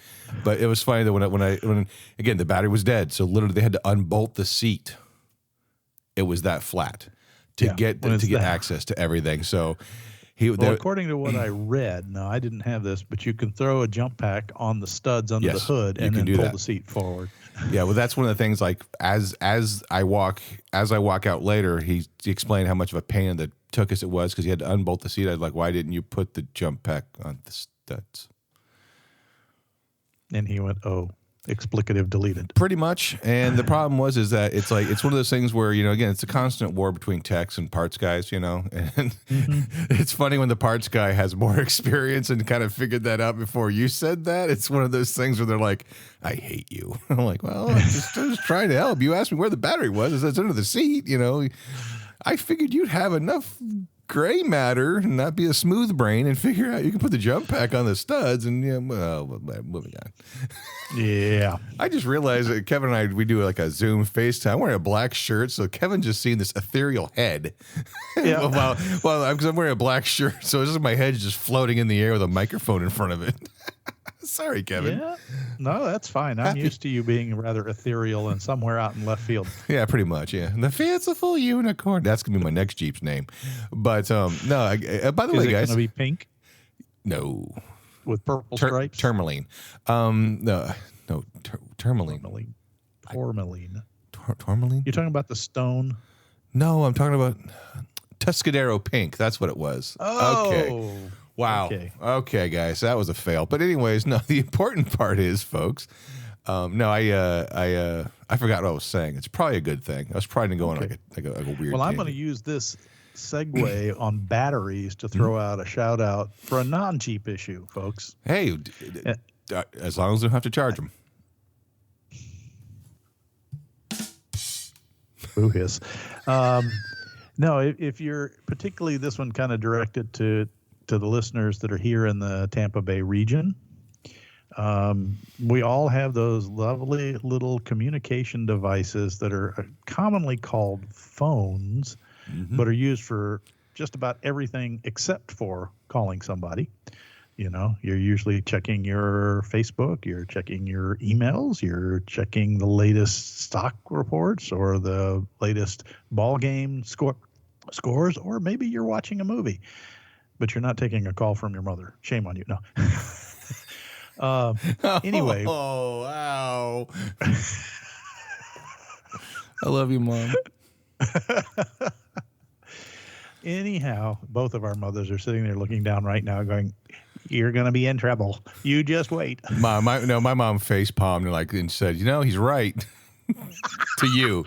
Speaker 2: But it was funny that when again, the battery was dead. So literally they had to unbolt the seat. It was that flat to get access to everything. So
Speaker 1: according to what I read, no, I didn't have this, but you can throw a jump pack on the studs under the hood and then pull the seat forward.
Speaker 2: Yeah, well, that's one of the things. Like as I walk out later, he explained how much of a pain in the tuchus it was because he had to unbolt the seat. I was like, why didn't you put the jump pack on the studs?
Speaker 1: And he went, oh. Explicative deleted.
Speaker 2: Pretty much. And the problem is that it's one of those things where, again, it's a constant war between techs and parts guys, and it's funny when the parts guy has more experience and kind of figured that out before you said that. It's one of those things where they're like, I hate you. I'm like, well, I'm just trying to help. You asked me where the battery was. I said, it's under the seat, I figured you'd have enough gray matter and not be a smooth brain and figure out you can put the jump pack on the studs and moving on.
Speaker 1: Yeah.
Speaker 2: I just realized that Kevin and we do like a Zoom FaceTime. I'm wearing a black shirt, so Kevin just seeing this ethereal head.
Speaker 1: Yeah.
Speaker 2: because I'm wearing a black shirt, so it's just my head just floating in the air with a microphone in front of it. Sorry, Kevin.
Speaker 1: Yeah. No, that's fine. I'm used to you being rather ethereal and somewhere out in left field.
Speaker 2: Yeah, pretty much. Yeah, the fanciful unicorn. That's gonna be my next Jeep's name. But no. By the way, guys,
Speaker 1: is it gonna be pink?
Speaker 2: No.
Speaker 1: With purple stripes.
Speaker 2: Tourmaline. No. Tourmaline.
Speaker 1: Tourmaline.
Speaker 2: Tourmaline.
Speaker 1: You're talking about the stone?
Speaker 2: No, I'm talking about Tuscadero pink. That's what it was.
Speaker 1: Oh.
Speaker 2: Okay. Wow. Okay, guys, that was a fail. But anyways, no, the important part is, folks, No, I forgot what I was saying. It's probably a good thing. I was probably going
Speaker 1: Okay.
Speaker 2: like a weird.
Speaker 1: Well, I'm going to
Speaker 2: tangent.
Speaker 1: use this segue on batteries to throw out a shout out for a non-cheap issue, folks.
Speaker 2: Hey,
Speaker 1: Uh,
Speaker 2: as long as we don't have to charge them.
Speaker 1: Boo hiss. No, if you're particularly this one kind of directed to the listeners that are here in the Tampa Bay region. We all have those lovely little communication devices that are commonly called phones, but are used for just about everything except for calling somebody. You know, you're usually checking your Facebook, you're checking your emails, you're checking the latest stock reports or the latest ball game scores, or maybe you're watching a movie, but you're not taking a call from your mother. Shame on you. No. Anyway.
Speaker 2: Oh, wow. I love you, Mom.
Speaker 1: Anyhow, both of our mothers are sitting there looking down right now going, you're going to be in trouble. You just wait.
Speaker 2: My mom face palmed and said, he's right. to you,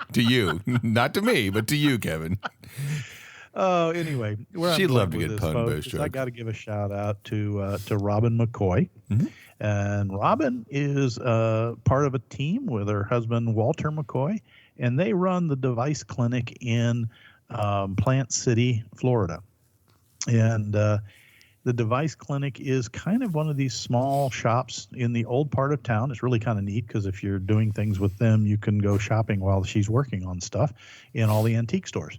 Speaker 2: not to me, but to you, Kevin.
Speaker 1: Oh, anyway,
Speaker 2: she'd love to get pun boost.
Speaker 1: I got to give a shout out to Robin McCoy. And Robin is part of a team with her husband, Walter McCoy, and they run the Device Clinic in Plant City, Florida. And the Device Clinic is kind of one of these small shops in the old part of town. It's really kind of neat because if you're doing things with them, you can go shopping while she's working on stuff in all the antique stores.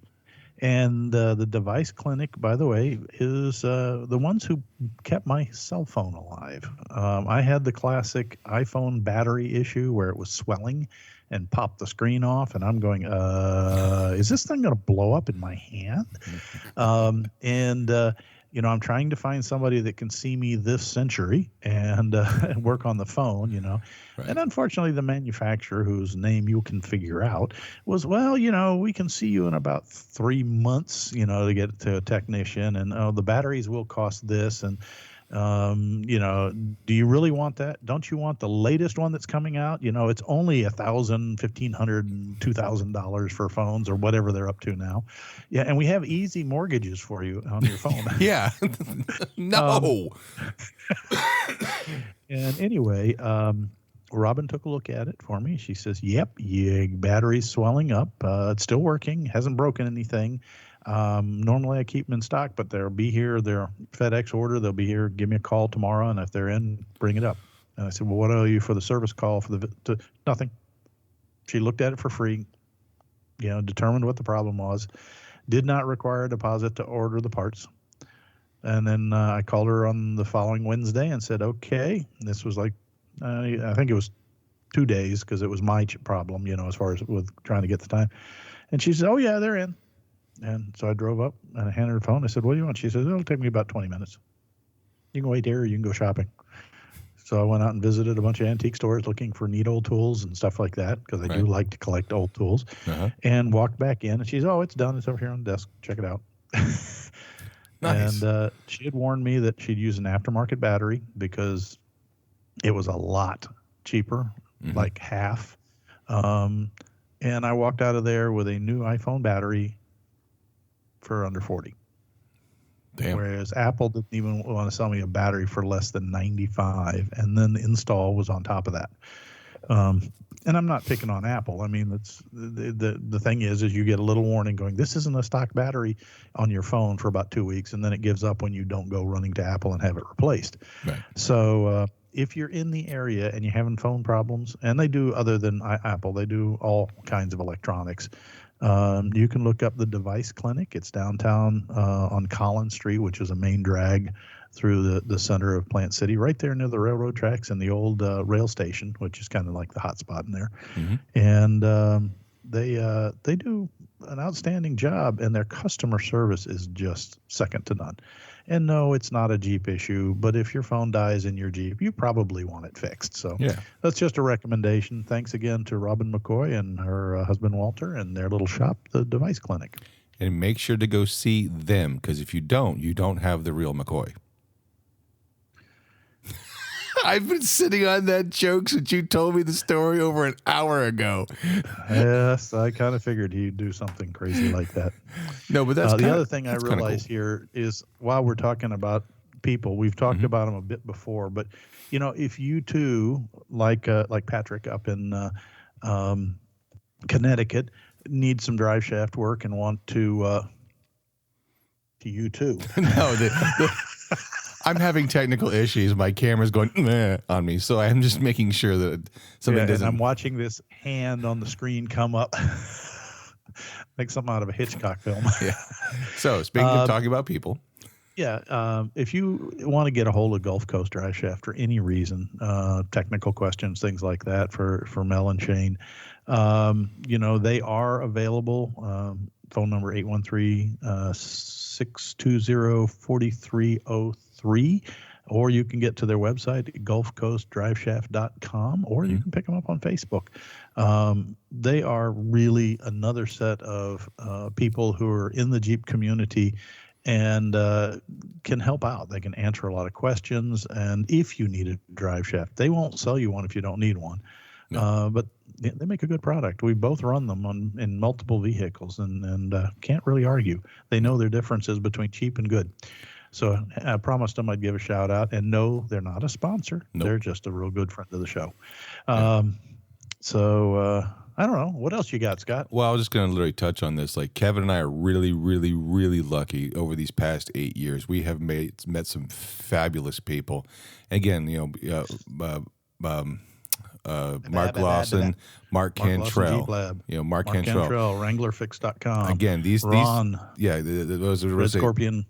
Speaker 1: And the Device Clinic, by the way, is the ones who kept my cell phone alive. I had the classic iPhone battery issue where it was swelling and popped the screen off. And I'm going, is this thing going to blow up in my hand? I'm trying to find somebody that can see me this century and work on the phone, Right. And unfortunately, the manufacturer, whose name you can figure out, was, we can see you in about 3 months, to get to a technician. And the batteries will cost this. And, do you really want that? Don't you want the latest one that's coming out? It's only $1,000, $1,500, and $2,000 for phones or whatever they're up to now. Yeah, and we have easy mortgages for you on your phone.
Speaker 2: Yeah. No.
Speaker 1: And anyway, Robin took a look at it for me. She says, yep, your battery's swelling up. It's still working. Hasn't broken anything. Normally I keep them in stock, but they'll be here. They're FedEx order. They'll be here. Give me a call tomorrow. And if they're in, bring it up. And I said, well, what owe you for the service call nothing. She looked at it for free, determined what the problem was, did not require a deposit to order the parts. And then I called her on the following Wednesday and said, okay, this was like, I think it was 2 days because it was my problem, as far as with trying to get the time. And she said, oh yeah, they're in. And so I drove up and I handed her the phone. I said, what do you want? She said, it'll take me about 20 minutes. You can wait here or you can go shopping. So I went out and visited a bunch of antique stores looking for neat old tools and stuff like that because I do like to collect old tools. And walked back in and she's, oh, it's done. It's over here on the desk. Check it out. Nice. And she had warned me that she'd use an aftermarket battery because it was a lot cheaper, like half. And I walked out of there with a new iPhone battery for under 40. Damn. Whereas Apple didn't even want to sell me a battery for less than 95, and then the install was on top of that. And I'm not picking on Apple. I mean, it's the thing is you get a little warning going, this isn't a stock battery on your phone for about 2 weeks, and then it gives up when you don't go running to Apple and have it replaced. Right. So if you're in the area and you're having phone problems, and they do other than Apple, they do all kinds of electronics. You can look up the Device Clinic. It's downtown on Collins Street, which is a main drag through the center of Plant City, right there near the railroad tracks and the old rail station, which is kind of like the hot spot in there. And they do an outstanding job, and their customer service is just second to none. And no, it's not a Jeep issue, but if your phone dies in your Jeep, you probably want it fixed. So that's just a recommendation. Thanks again to Robin McCoy and her husband Walter and their little shop, the Device Clinic.
Speaker 2: And make sure to go see them, because if you don't have the real McCoy. I've been sitting on that joke since you told me the story over an hour ago.
Speaker 1: Yes, I kind of figured he'd do something crazy like that.
Speaker 2: No, but that's
Speaker 1: the other thing I realize here is while we're talking about people, we've talked about them a bit before, but if you too, like Patrick up in Connecticut, need some drive shaft work and want to you too.
Speaker 2: No, I'm having technical issues. My camera's going on me, so I'm just making sure that something doesn't.
Speaker 1: And I'm watching this hand on the screen come up, like something out of a Hitchcock film.
Speaker 2: Yeah. So speaking of talking about people.
Speaker 1: Yeah, if you want to get a hold of Gulf Coast Drive Shaft for any reason, technical questions, things like that for Mel and Shane, they are available. Phone number 813-620-4303, or you can get to their website, gulfcoastdriveshaft.com, or you can pick them up on Facebook. They are really another set of people who are in the Jeep community and can help out. They can answer a lot of questions. And if you need a drive shaft, they won't sell you one if you don't need one. No. But they make a good product. We both run them in multiple vehicles and can't really argue. They know their differences between cheap and good. So I promised them I'd give a shout out. And no, they're not a sponsor. Nope. They're just a real good friend of the show. Yeah. I don't know. What else you got, Scott?
Speaker 2: Well, I was just going to literally touch on this. Like, Kevin and I are really, really, really lucky over these past 8 years. We have met some fabulous people. Again, Mark Lawson, Mark Cantrell, Mark Cantrell,
Speaker 1: WranglerFix.com.
Speaker 2: Again, those are
Speaker 1: Scorpion.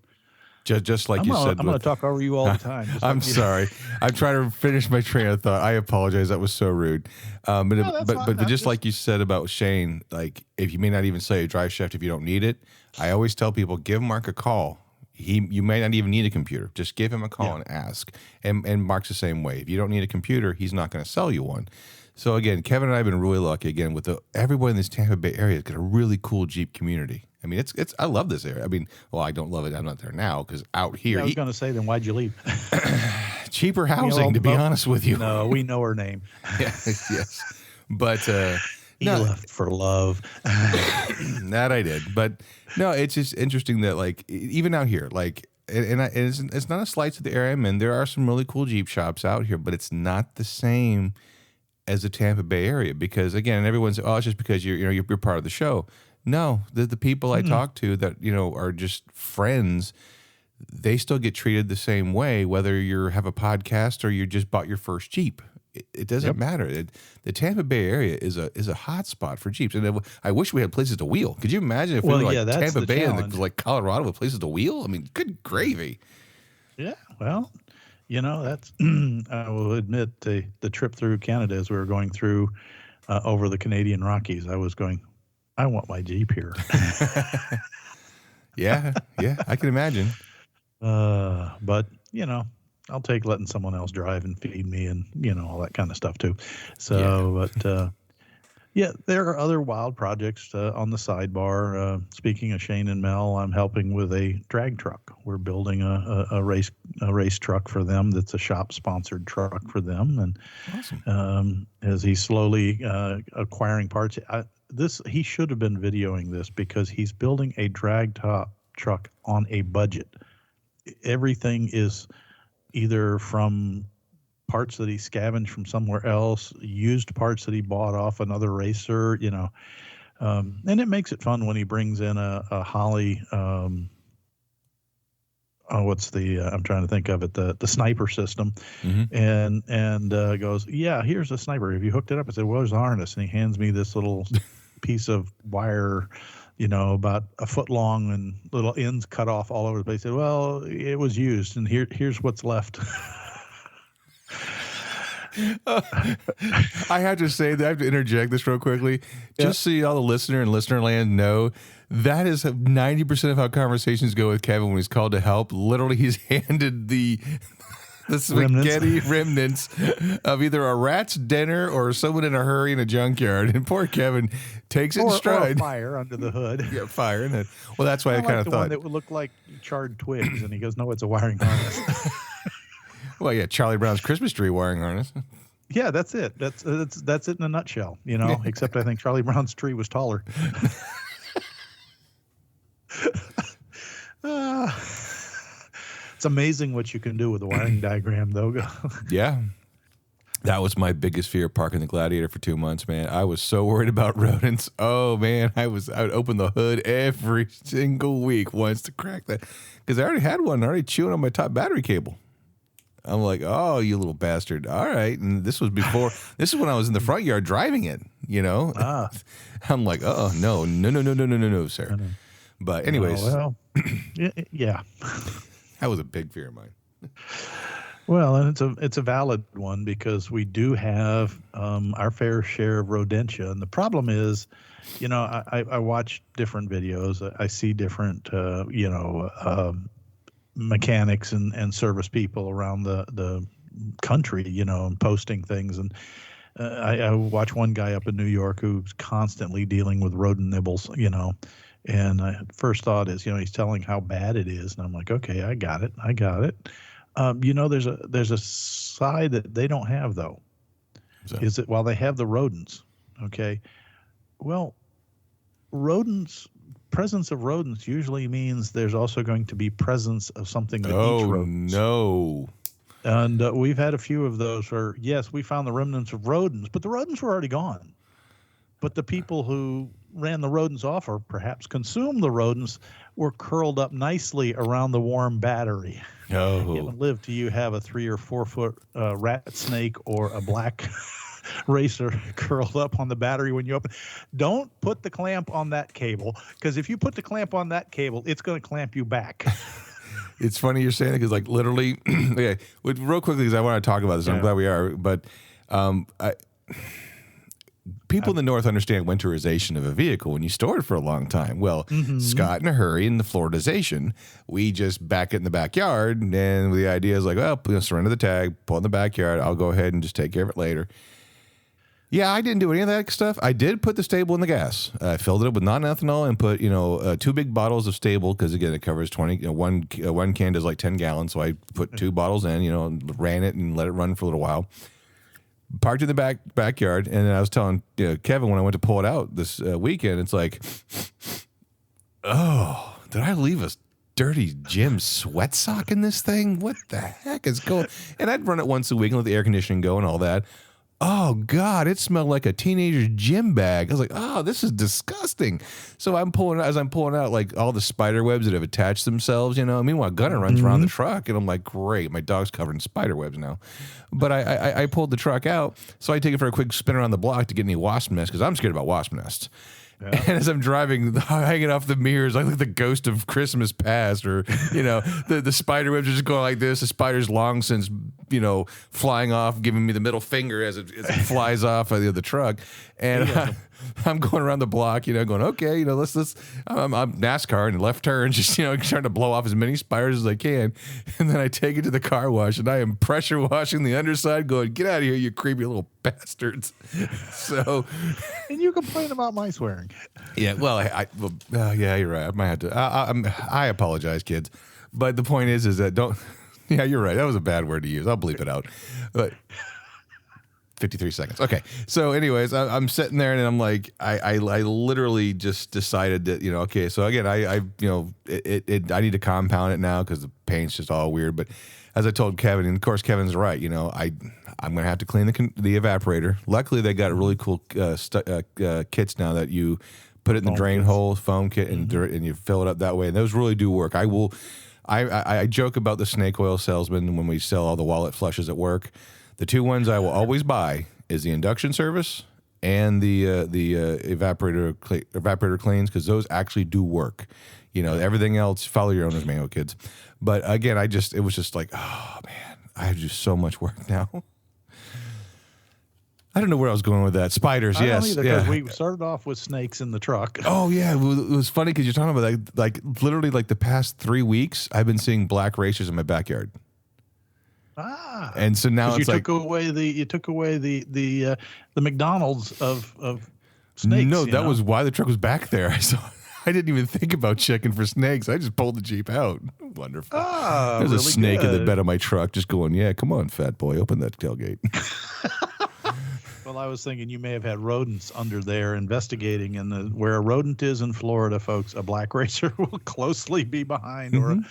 Speaker 2: Just like you said.
Speaker 1: I'm going to talk over you all the time.
Speaker 2: I'm sorry. I'm trying to finish my train of thought. I apologize. That was so rude. But just like you said about Shane, like if you may not even say a drive shaft if you don't need it, I always tell people give Mark a call. You may not even need a computer. Just give him a call and ask. And Mark's the same way. If you don't need a computer, he's not going to sell you one. So again, Kevin and I have been really lucky again with everyone in this Tampa Bay area has got a really cool Jeep community. I mean, it's I love this area. I mean, well, I don't love it. I'm not there now because out here.
Speaker 1: I was going to say, then why'd you leave?
Speaker 2: Cheaper housing, to be honest with you.
Speaker 1: No, we know her name.
Speaker 2: Yes. But
Speaker 1: he left for love.
Speaker 2: That I did. But no, it's just interesting that like even out here, like, and it's not a slight to the area I'm in. There are some really cool Jeep shops out here, but it's not the same as the Tampa Bay area because again, everyone's it's just because you're part of the show. No, the people I talk to that, are just friends, they still get treated the same way, whether you have a podcast or you just bought your first Jeep. It doesn't matter. The Tampa Bay area is a hot spot for Jeeps. And I wish we had places to wheel. Could you imagine if we were like Tampa Bay and like Colorado with places to wheel? I mean, good gravy.
Speaker 1: Yeah, well, that's, I will admit the trip through Canada as we were going through over the Canadian Rockies, I was going, I want my Jeep here.
Speaker 2: Yeah, I can imagine.
Speaker 1: But I'll take letting someone else drive and feed me and all that kind of stuff too. So, but there are other wild projects on the sidebar. Speaking of Shane and Mel, I'm helping with a drag truck. We're building a race truck for them. That's a shop sponsored truck for them, and awesome. As he's slowly acquiring parts. He should have been videoing this because he's building a drag top truck on a budget. Everything is either from parts that he scavenged from somewhere else, used parts that he bought off another racer, and it makes it fun when he brings in a Holley. What's I'm trying to think of it, the sniper system, and goes, yeah, here's a sniper. Have you hooked it up? I said, well, there's a harness, and he hands me this little piece of wire, about a foot long and little ends cut off all over the place. I said, well, it was used, and here's what's left.
Speaker 2: I have to say that I have to interject this real quickly, just so all the listener and listener land know. That is 90% of how conversations go with Kevin when he's called to help. Literally, he's handed the spaghetti remnants of either a rat's dinner or someone in a hurry in a junkyard. And poor Kevin takes it in stride.
Speaker 1: Or fire under the hood.
Speaker 2: Yeah, fire. Well, that's why I kind of thought.
Speaker 1: One that would look like charred twigs. And he goes, no, it's a wiring harness.
Speaker 2: Well, yeah, Charlie Brown's Christmas tree wiring harness.
Speaker 1: Yeah, that's it. That's it in a nutshell. You know, except I think Charlie Brown's tree was taller. It's amazing what you can do with a wiring diagram, though.
Speaker 2: Yeah. That was my biggest fear parking the Gladiator for 2 months, man. I was so worried about rodents. Oh, man. I would open the hood every single week once to crack that. Because I already had one already chewing on my top battery cable. I'm like, oh, you little bastard. All right. And this was this is when I was in the front yard driving it, you know. I'm like, oh, no, sir. But anyways.
Speaker 1: Oh, well, yeah.
Speaker 2: That was a big fear of mine.
Speaker 1: Well, and it's a valid one because we do have our fair share of rodentia, and the problem is, you know, I watch different videos, I see different mechanics and service people around the country, you know, and posting things, and I watch one guy up in New York who's constantly dealing with rodent nibbles, you know. And first thought is, you know, he's telling how bad it is, and I'm like, okay, I got it. You know, there's a side that they don't have though. So. Is that while they have the rodents, okay? Well, presence of rodents usually means there's also going to be presence of something that eats rodents.
Speaker 2: Oh no!
Speaker 1: And we've had a few of those where yes, we found the remnants of rodents, but the rodents were already gone. But the people who ran the rodents off or perhaps consumed the rodents were curled up nicely around the warm battery.
Speaker 2: Oh.
Speaker 1: You haven't lived till you have a 3 or 4 foot rat snake or a black racer curled up on the battery when you open. Don't put the clamp on that cable, because if you put the clamp on that cable, it's going to clamp you back.
Speaker 2: It's funny you're saying it because, like, literally, okay, real quickly, because I want to talk about this. I'm glad we are, but people in the North understand winterization of a vehicle when you store it for a long time. Well, Scott in a hurry in the Floridization, we just back it in the backyard, and the idea is like, well, surrender the tag, pull in the backyard. I'll go ahead and just take care of it later. Yeah, I didn't do any of that stuff. I did put the stable in the gas. I filled it up with non-ethanol and put, 2 big bottles of stable because, again, it covers 20. One can does like 10 gallons, so I put 2 bottles in, and ran it and let it run for a little while. Parked in the backyard, and then I was telling Kevin when I went to pull it out this weekend, it's like, oh, did I leave a dirty gym sweat sock in this thing? What the heck is going? And I'd run it once a week and let the air conditioning go and all that. Oh, God, it smelled like a teenager's gym bag. I was like, oh, this is disgusting. So I'm pulling out, like, all the spider webs that have attached themselves, Meanwhile, Gunner runs around the truck, and I'm like, great, my dog's covered in spider webs now. But I pulled the truck out, so I take it for a quick spin around the block to get any wasp nests, because I'm scared about wasp nests. Yeah. And as I'm driving, hanging off the mirrors, I look like the ghost of Christmas past, or, the spider webs are just going like this. The spider's long since, flying off, giving me the middle finger as it flies off of the truck. And I'm going around the block, going, okay, let's I'm NASCAR and left turn, just, trying to blow off as many spiders as I can. And then I take it to the car wash, and I am pressure washing the underside, going, get out of here, you creepy little bastards. So,
Speaker 1: and you complain about my swearing.
Speaker 2: Yeah, well, yeah, you're right. I might have to. I apologize, kids. But the point is that don't. Yeah, you're right. That was a bad word to use. I'll bleep it out. But 53 seconds. Okay. So, anyways, I'm sitting there, and I'm like, I literally just decided that, okay. So again, I need to compound it now because the paint's just all weird. But as I told Kevin, and of course Kevin's right, I'm going to have to clean the evaporator. Luckily, they got really cool kits now that you put it in the drain hole, foam kit, and you fill it up that way. And those really do work. I joke about the snake oil salesman when we sell all the wallet flushes at work. The 2 ones I will always buy is the induction service and the evaporator cleans, because those actually do work. Everything else, follow your owner's manual, kids. But again, it was just like, oh man, I have just so much work now. I don't know where I was going with that. Spiders, yes.
Speaker 1: Yeah. We started off with snakes in the truck.
Speaker 2: Oh, yeah. It was funny because you're talking about like literally like the past 3 weeks, I've been seeing black racers in my backyard.
Speaker 1: Ah.
Speaker 2: And so now it's
Speaker 1: you took away the McDonald's of snakes.
Speaker 2: No, that was why the truck was back there. I I didn't even think about checking for snakes. I just pulled the Jeep out. Wonderful. There's
Speaker 1: really
Speaker 2: a snake in the
Speaker 1: good.
Speaker 2: bed of my truck just going, yeah, come on, fat boy, open that tailgate.
Speaker 1: Well, I was thinking you may have had rodents under there investigating, and where a rodent is in Florida, folks, a black racer will closely be behind, or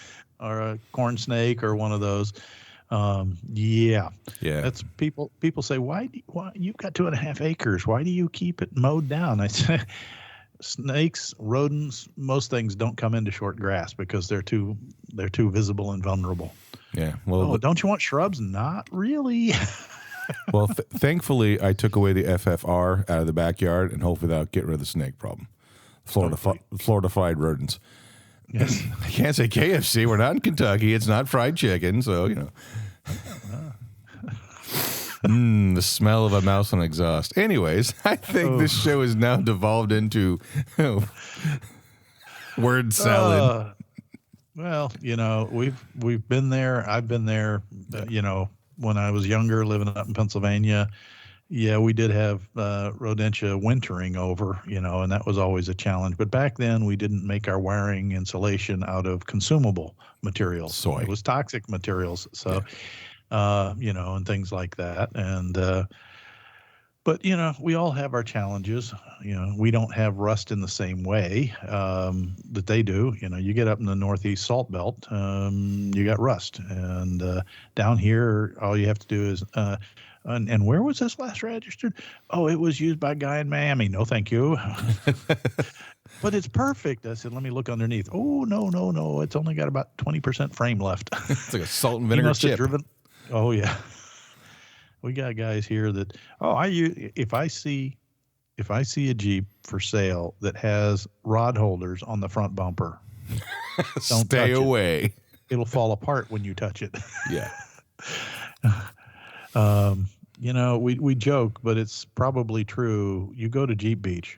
Speaker 1: a corn snake, or one of those. Yeah. That's people say, why you've got 2.5 acres? Why do you keep it mowed down? I say, snakes, rodents, most things don't come into short grass because they're too visible and vulnerable.
Speaker 2: Yeah. Well,
Speaker 1: don't you want shrubs? Not really.
Speaker 2: Well, thankfully, I took away the FFR out of the backyard, and hopefully that'll get rid of the snake problem. Florida-fied rodents.
Speaker 1: Yes.
Speaker 2: I can't say KFC. We're not in Kentucky. It's not fried chicken, so, the smell of a mouse on exhaust. Anyways, I think this show is now devolved into word salad.
Speaker 1: Well, we've been there. I've been there, when I was younger, living up in Pennsylvania. Yeah, we did have rodentia wintering over, and that was always a challenge. But back then, we didn't make our wiring insulation out of consumable materials.
Speaker 2: Soy.
Speaker 1: It was toxic materials. So, and things like that. And but we all have our challenges. We don't have rust in the same way that they do. You get up in the Northeast Salt Belt, you got rust, and down here, all you have to do is. And where was this last registered? Oh, it was used by a guy in Miami. No, thank you. But it's perfect. I said, let me look underneath. Oh, no. It's only got about 20% frame left.
Speaker 2: It's like a salt and vinegar chip.
Speaker 1: Oh, yeah. We got guys here that, if I see a Jeep for sale that has rod holders on the front bumper, don't
Speaker 2: stay away.
Speaker 1: It'll fall apart when you touch it.
Speaker 2: Yeah.
Speaker 1: We joke, but it's probably true. You go to Jeep Beach,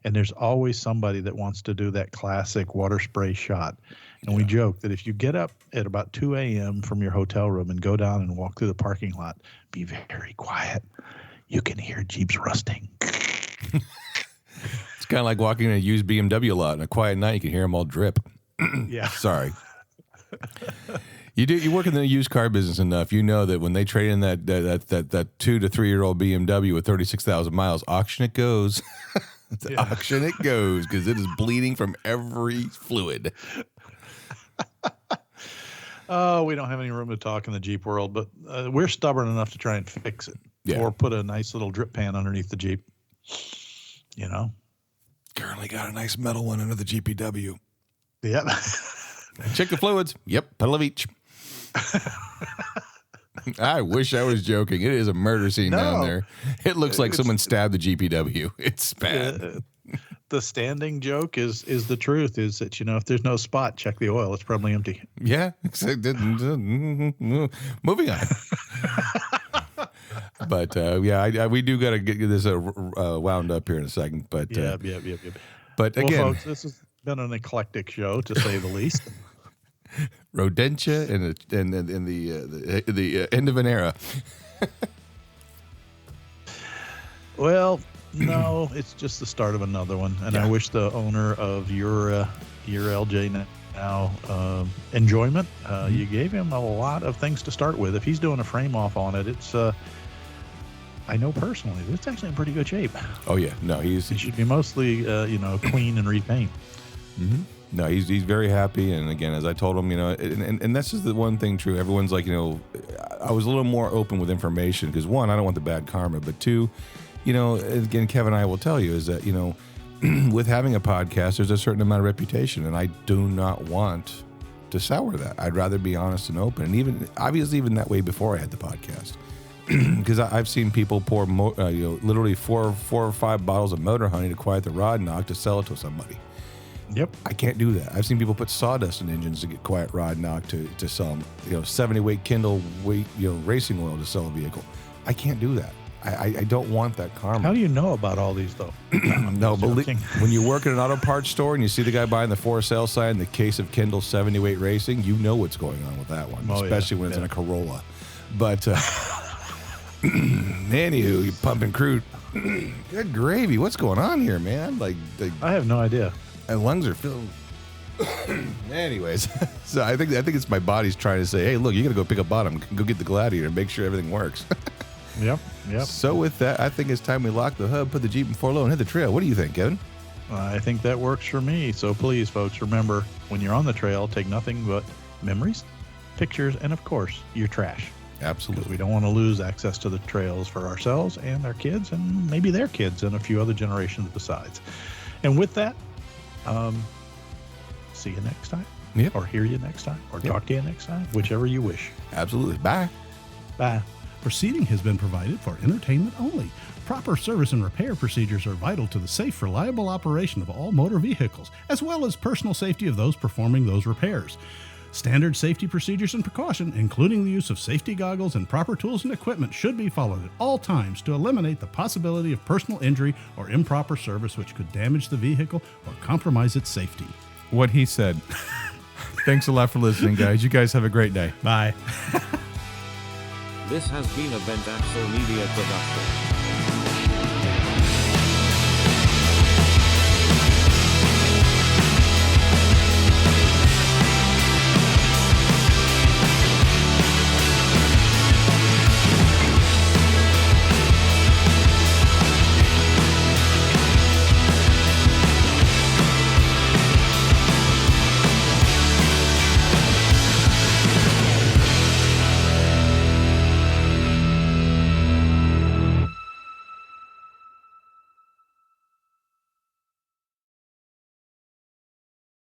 Speaker 1: and there's always somebody that wants to do that classic water spray shot. And we joke that if you get up at about 2 a.m. from your hotel room and go down and walk through the parking lot, be very quiet. You can hear Jeeps rusting.
Speaker 2: It's kind of like walking in a used BMW lot on a quiet night. You can hear them all drip.
Speaker 1: Yeah.
Speaker 2: Sorry. You work in the used car business enough. You know that when they trade in that 2 to 3 year old BMW with 36,000 miles, auction it goes. Auction it goes because it is bleeding from every fluid.
Speaker 1: Oh, we don't have any room to talk in the Jeep world, but we're stubborn enough to try and fix it or put a nice little drip pan underneath the Jeep.
Speaker 2: Currently got a nice metal one under the GPW.
Speaker 1: Yeah.
Speaker 2: Check the fluids. Yep, pedal of each. I wish I was joking. It is a murder scene down there. It looks like someone stabbed the GPW. It's bad.
Speaker 1: The standing joke is the truth. Is that if there's no spot, check the oil. It's probably empty.
Speaker 2: Yeah. Moving on. But we do got to get this wound up here in a second. But
Speaker 1: yep.
Speaker 2: But again,
Speaker 1: well, folks, this has been an eclectic show to say the least.
Speaker 2: Rodentia and the end of an era.
Speaker 1: Well, no, it's just the start of another one, and I wish the owner of your LJ now enjoyment. You gave him a lot of things to start with. If he's doing a frame off on it, it's I know personally it's actually in pretty good shape.
Speaker 2: Oh yeah, no,
Speaker 1: it should be mostly clean and repaint.
Speaker 2: Mm-hmm. No, he's very happy, and again, as I told him, and this is the one thing true. Everyone's like, I was a little more open with information because one, I don't want the bad karma, but two, again, Kevin and I will tell you is that with having a podcast, there's a certain amount of reputation, and I do not want to sour that. I'd rather be honest and open, and even that way before I had the podcast, because I've seen people pour literally four or five bottles of Motor Honey to quiet the rod knock to sell it to somebody.
Speaker 1: Yep.
Speaker 2: I can't do that. I've seen people put sawdust in engines to get quiet rod knock to sell them, 70 weight Kindle weight, racing oil to sell a vehicle. I can't do that. I don't want that karma.
Speaker 1: How do you know about all these though?
Speaker 2: No, but when you work at an auto parts store and you see the guy buying the for sale sign, the case of Kindle 70 weight racing, you know what's going on with that one, especially when it's in a Corolla. But anywho, you pumping crude. Good gravy. What's going on here, man?
Speaker 1: I have no idea.
Speaker 2: My lungs are filled. Anyways, so I think it's my body's trying to say, hey, look, you got to go pick a bottom, go get the Gladiator, and make sure everything works.
Speaker 1: Yep.
Speaker 2: So with that, I think it's time we lock the hub, put the Jeep in 4 low, and hit the trail. What do you think, Kevin?
Speaker 1: I think that works for me. So please, folks, remember, when you're on the trail, take nothing but memories, pictures, and of course, your trash.
Speaker 2: Absolutely.
Speaker 1: Because we don't want to lose access to the trails for ourselves and our kids and maybe their kids and a few other generations besides. And with that, see you next time.
Speaker 2: Yep.
Speaker 1: Or hear you next time. Or talk to you next time. Whichever you wish.
Speaker 2: Absolutely. Bye.
Speaker 1: Bye.
Speaker 3: Proceeding has been provided for entertainment only. Proper service and repair procedures are vital to the safe, reliable operation of all motor vehicles, as well as personal safety of those performing those repairs. Standard safety procedures and precaution, including the use of safety goggles and proper tools and equipment, should be followed at all times to eliminate the possibility of personal injury or improper service which could damage the vehicle or compromise its safety.
Speaker 4: What he said. Thanks a lot for listening, guys. You guys have a great day.
Speaker 3: Bye.
Speaker 5: This has been a Vent Axle Media production.